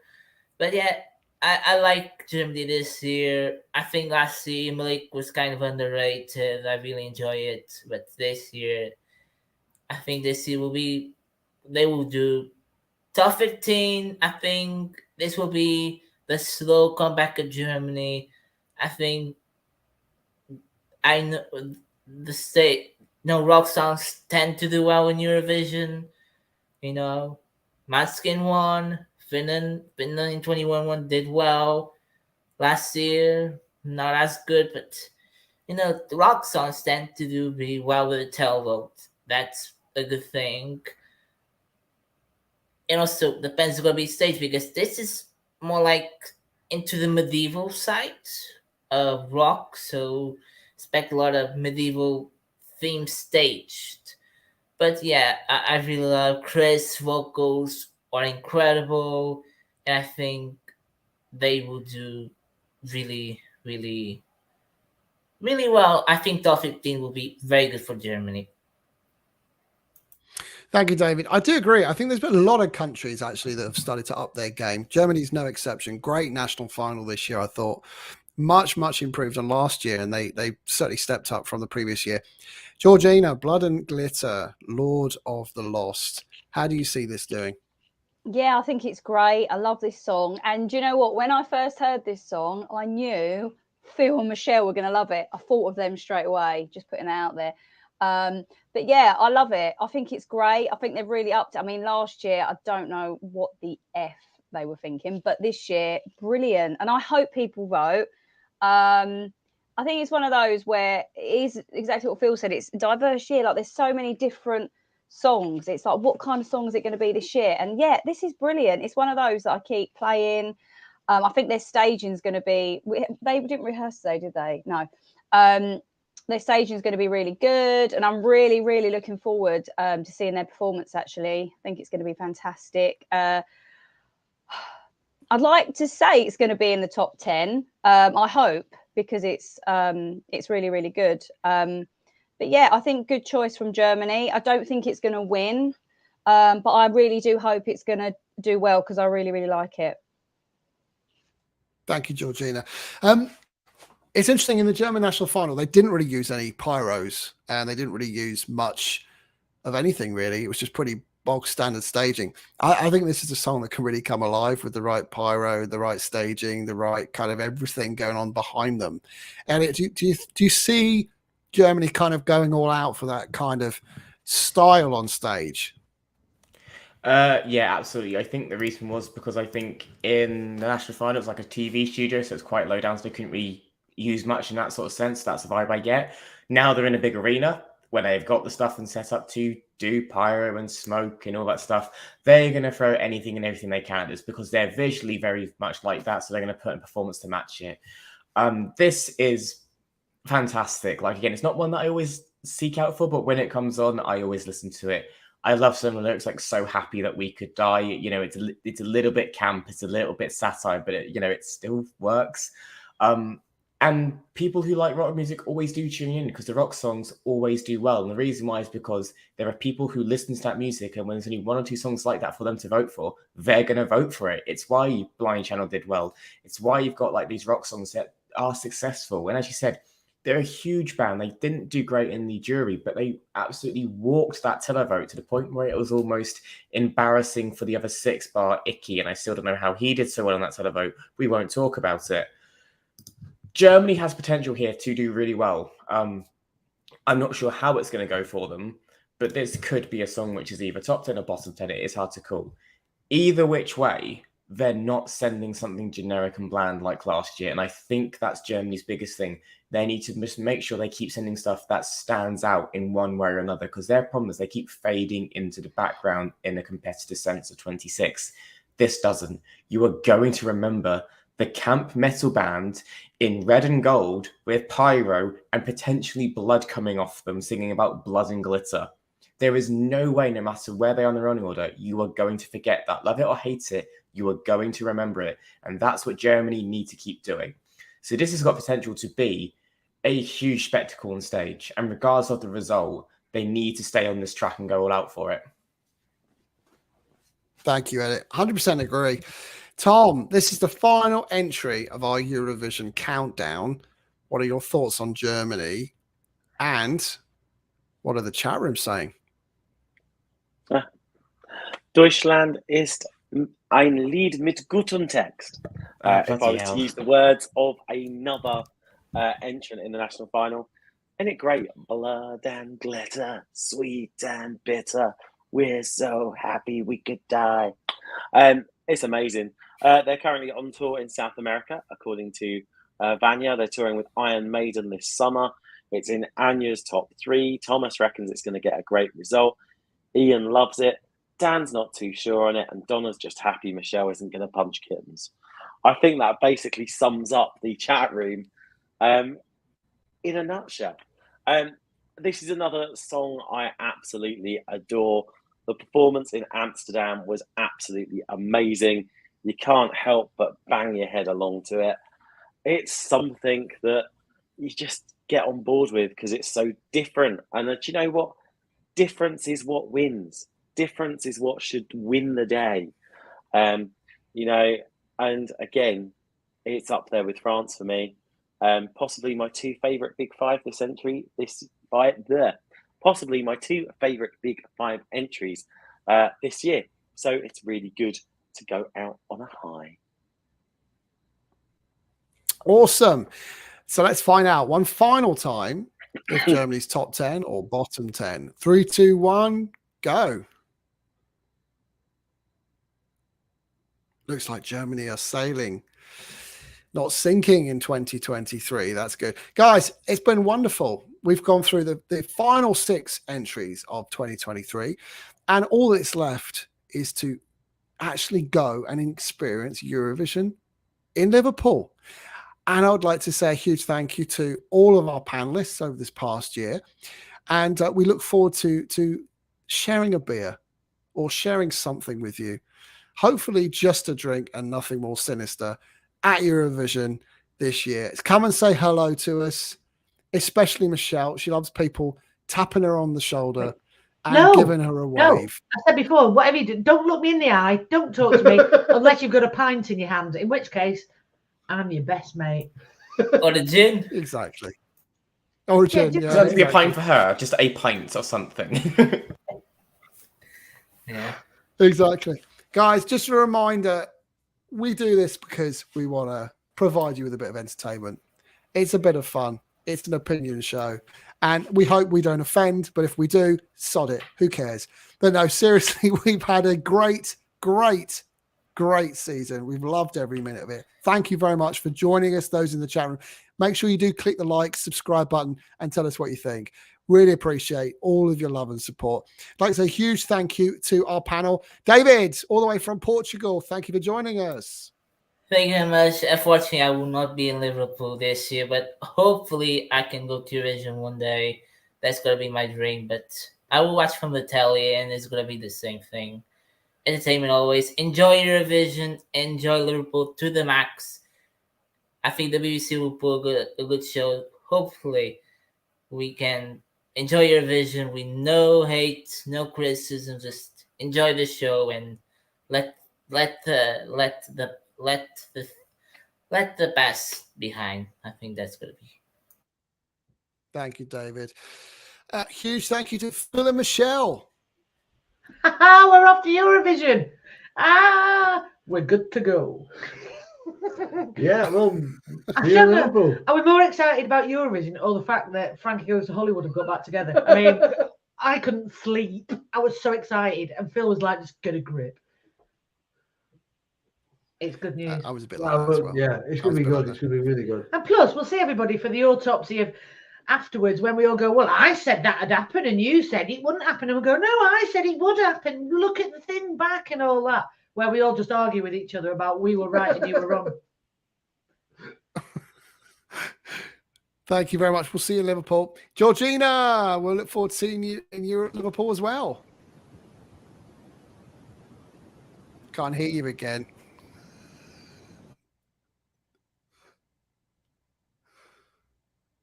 but yeah, I like Germany this year. I think last year Malik was kind of underrated. I really enjoy it. But this year, I think this year they will do top 15. I think this will be the slow comeback of Germany. I think I know the state. Rock songs tend to do well in Eurovision. Manskin won. Finland in 2021 did well last year. not as good, but the rock songs tend to do really well with the televote. That's a good thing. It also depends on going to be stage, because this is more like into the medieval side of rock, so expect a lot of medieval themes staged. But yeah, I really love Chris' vocals are incredible, and I think they will do really, really, really well. I think top 15 will be very good for Germany. Thank you, David. I do agree. I think there's been a lot of countries actually that have started to up their game. Germany's no exception. Great national final this year, I thought. Much improved on last year, and they certainly stepped up from the previous year. Georgina, Blood and Glitter, Lord of the Lost. How do you see this doing? Yeah, I think it's great. I love this song. And you know what? When I first heard this song, I knew Phil and Michelle were going to love it. I thought of them straight away, just putting it out there. But yeah, I love it. I think it's great. I think they've really upped it. I mean, last year, I don't know what the F they were thinking, but this year, brilliant. And I hope people vote. I think it's one of those where it is exactly what Phil said. It's a diverse year. Like, there's so many different songs. It's like, what kind of song is it going to be this year? And yeah, this is brilliant. It's one of those that I keep playing. I think their staging is going to be. They didn't rehearse today, did they? No. Their staging is going to be really good, and I'm really, really looking forward to seeing their performance. Actually, I think it's going to be fantastic. I'd like to say it's going to be in the top 10. I hope, because it's really, really good. But yeah, I think good choice from Germany. I don't think it's going to win, but I really do hope it's going to do well, because I really, really like it. Thank you, Georgina. It's interesting, in the German national final, they didn't really use any pyros, and they didn't really use much of anything, really. It was just pretty bog standard staging. I think this is a song that can really come alive with the right pyro, the right staging, the right kind of everything going on behind them. And do you see Germany kind of going all out for that kind of style on stage? Yeah, absolutely. I think the reason was because I think in the national final, it was like a TV studio, so it's quite low down, so they couldn't really use much in that sort of sense. That's the vibe I get. Now they're in a big arena where they've got the stuff and set up to do pyro and smoke and all that stuff. They're going to throw anything and everything they can. It's because they're visually very much like that, so they're going to put in performance to match it. This is fantastic. Like, again, it's not one that I always seek out for, but when it comes on, I always listen to it. I love some of the lyrics, like "So happy that we could die." It's a little bit camp, it's a little bit satire, but it still works. And people who like rock music always do tune in, because the rock songs always do well. And the reason why is because there are people who listen to that music, and when there's only one or two songs like that for them to vote for, they're going to vote for it. It's why Blind Channel did well. It's why you've got like these rock songs that are successful. And as you said, they're a huge band. They didn't do great in the jury, but they absolutely walked that televote to the point where it was almost embarrassing for the other 6, bar Icky. And I still don't know how he did so well on that televote. We won't talk about it. Germany has potential here to do really well. I'm not sure how it's going to go for them, but this could be a song which is either top 10 or bottom 10. It is hard to call. Either which way, they're not sending something generic and bland like last year. And I think that's Germany's biggest thing. They need to just make sure they keep sending stuff that stands out in one way or another, because their problem is they keep fading into the background in a competitive sense of 26. This doesn't. You are going to remember the camp metal band in red and gold with pyro and potentially blood coming off them, singing about blood and glitter. There is no way, no matter where they are in the running order, you are going to forget that. Love it or hate it, you are going to remember it. And that's what Germany need to keep doing. So this has got potential to be a huge spectacle on stage. And regardless of the result, they need to stay on this track and go all out for it. Thank you, Edit. 100% agree. Tom, this is the final entry of our Eurovision countdown. What are your thoughts on Germany? And what are the chat rooms saying? Deutschland ist ein Lied mit gutem Text. If I was to use the words of another entrant in the national final. Isn't it great? Blood and glitter, sweet and bitter. We're so happy we could die. It's amazing. They're currently on tour in South America, according to Vanya. They're touring with Iron Maiden this summer. It's in Anya's top 3. Thomas reckons it's going to get a great result. Ian loves it. Dan's not too sure on it. And Donna's just happy Michelle isn't going to punch kittens. I think that basically sums up the chat room in a nutshell. This is another song I absolutely adore. The performance in Amsterdam was absolutely amazing. You can't help but bang your head along to it. It's something that you just get on board with because it's so different. And do you know what? Difference is what wins. Difference is what should win the day. You know, and again, it's up there with France for me. Possibly my 2 favourite Big Five this entry. Possibly my 2 favourite Big Five entries this year. So it's really good to go out on a high. Awesome. So let's find out one final time if Germany's top 10 or bottom 10. 3, 2, 1, go. Looks like Germany are sailing, not sinking in 2023. That's good. Guys, it's been wonderful. We've gone through the final 6 entries of 2023, and all that's left is to actually go and experience Eurovision in Liverpool. And I would like to say a huge thank you to all of our panelists over this past year. And we look forward to sharing a beer or sharing something with you. Hopefully just a drink and nothing more sinister at Eurovision this year. Come and say hello to us, especially Michelle. She loves people tapping her on the shoulder and giving her a wave. I said before, whatever you do, don't look me in the eye. Don't talk to me unless you've got a pint in your hand, in which case I'm your best mate. Or a gin. Exactly. Or a gin, Does that be a pint for her? Just a pint or something. Yeah. Exactly. Guys, just a reminder, we do this because we want to provide you with a bit of entertainment. It's a bit of fun. It's an opinion show. And we hope we don't offend, but if we do, sod it. Who cares? But no, seriously, we've had a great season. We've loved every minute of it. Thank you very much for joining us, those in the chat room. Make sure you do click the like, subscribe button and tell us what you think. Really appreciate all of your love and support. I'd like to say a huge thank you to our panel. David, all the way from Portugal, thank you for joining us. Thank you very much. Unfortunately, I will not be in Liverpool this year, but hopefully I can go to Eurovision one day. That's going to be my dream, but I will watch from the telly and it's going to be the same thing. Entertainment always. Enjoy Eurovision. Enjoy Liverpool to the max. I think the BBC will put a good show. Hopefully we can enjoy Eurovision with no hate, no criticism. Just enjoy the show and let the past behind. I think that's gonna be. Thank you, David. Huge thank you to Phil and Michelle. We're off to Eurovision. We're good to go. Yeah, well, are we more excited about Eurovision or the fact that Frankie Goes to Hollywood have got back together? I mean, I couldn't sleep. I was so excited, and Phil was like, "Just get a grip." It's good news. I was a bit like that as well. Yeah, it's going to be good. It's going to be really good. And plus, we'll see everybody for the autopsy of afterwards when we all go, well, I said that had happened and you said it wouldn't happen. And we'll go, no, I said it would happen. Look at the thing back and all that. Where we all just argue with each other about we were right and you were wrong. Thank you very much. We'll see you in Liverpool. Georgina, we'll look forward to seeing you in Liverpool as well. Can't hear you again.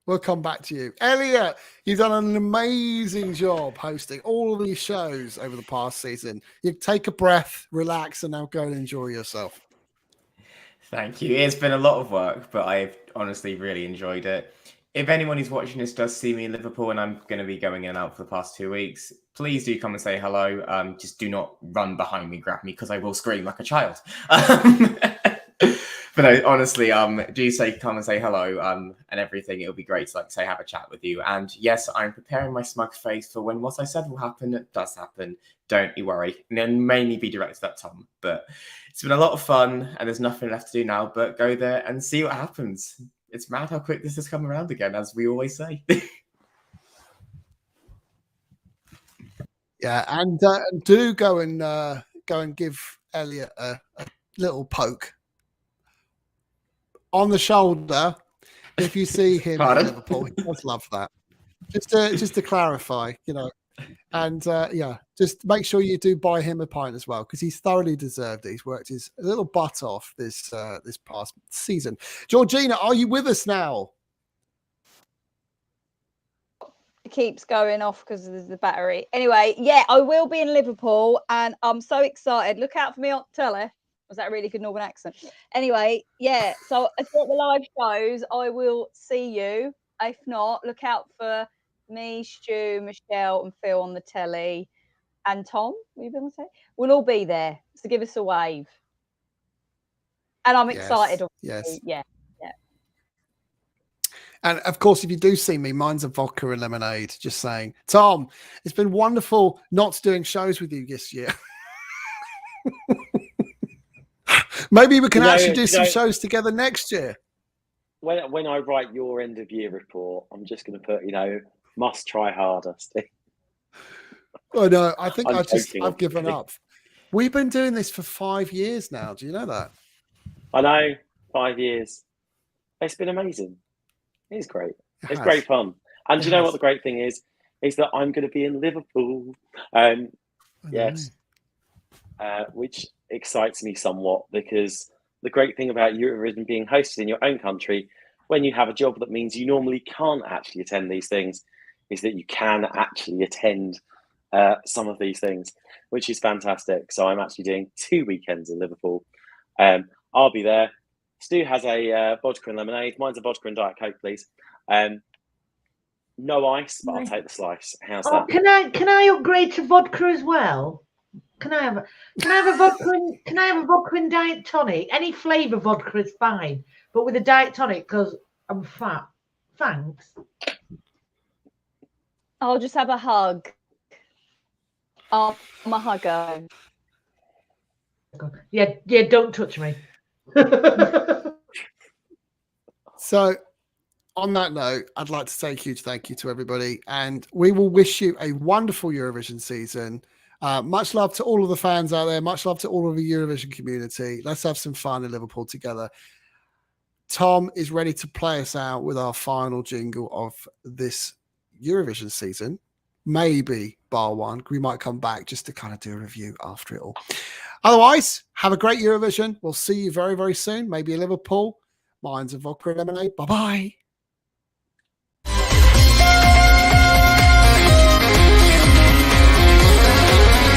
We'll come back to you. Elliot, you've done an amazing job hosting all of these shows over the past season. You take a breath, relax, and now go and enjoy yourself. Thank you. It's been a lot of work, but I've honestly really enjoyed it. If anyone who's watching this does see me in Liverpool, and I'm going to be going in and out for the past 2 weeks, please do come and say hello. Just do not run behind me, grab me, because I will scream like a child. But no, honestly, do come and say hello and everything. It'll be great to say have a chat with you. And yes, I'm preparing my smug face for when what I said will happen. It does happen. Don't you worry. And it'll mainly be directed at Tom. But it's been a lot of fun and there's nothing left to do now but go there and see what happens. It's mad how quick this has come around again, as we always say. Yeah, and do go and give Elliot a little poke on the shoulder if you see him Pardon? in Liverpool. He does love that. Just to clarify, you know, and yeah, just make sure you do buy him a pint as well, because he's thoroughly deserved it. He's worked his little butt off this past season. Georgina, are you with us now? It keeps going off because of the battery. Anyway, yeah, I will be in Liverpool, and I'm so excited. Look out for me on telly. Was that a really good Northern accent? Anyway, yeah. So I thought the live shows, I will see you. If not, look out for me, Stu, Michelle, and Phil on the telly, and Tom. What are you going to say? We'll all be there. So give us a wave. And I'm excited. Yes. Yeah. And of course, if you do see me, mine's a vodka and lemonade. Just saying, Tom, it's been wonderful not doing shows with you this year. Maybe we can actually do some shows together next year. When I write your end of year report, I'm just going to put, must try harder, Steve. Oh no, I think joking, I've given up. We've been doing this for 5 years now. Do you know that? I know, 5 years. It's been amazing. It's great. It's great fun. And do you know what the great thing is? Is that I'm going to be in Liverpool. Yes. Which excites me somewhat, because the great thing about Eurovision being hosted in your own country, when you have a job that means you normally can't actually attend these things, is that you can actually attend some of these things, which is fantastic. So I'm actually doing 2 weekends in Liverpool. I'll be there. Stu has a vodka and lemonade. Mine's a vodka and Diet Coke, please. No ice, but I'll take the slice. How's that? Can I upgrade to vodka as well? Can I have a vodka and diet tonic? Any flavour vodka is fine, but with a diet tonic because I'm fat. Thanks. I'll just have a hug. I'm a hugger. Yeah, don't touch me. So on that note, I'd like to say a huge thank you to everybody, and we will wish you a wonderful Eurovision season. Much love to all of the fans out there. Much love to all of the Eurovision community. Let's have some fun in Liverpool together. Tom is ready to play us out with our final jingle of this Eurovision season. Maybe bar one. We might come back just to kind of do a review after it all. Otherwise, have a great Eurovision. We'll see you very, very soon. Maybe in Liverpool. Mine's a vodka and lemonade. Bye-bye.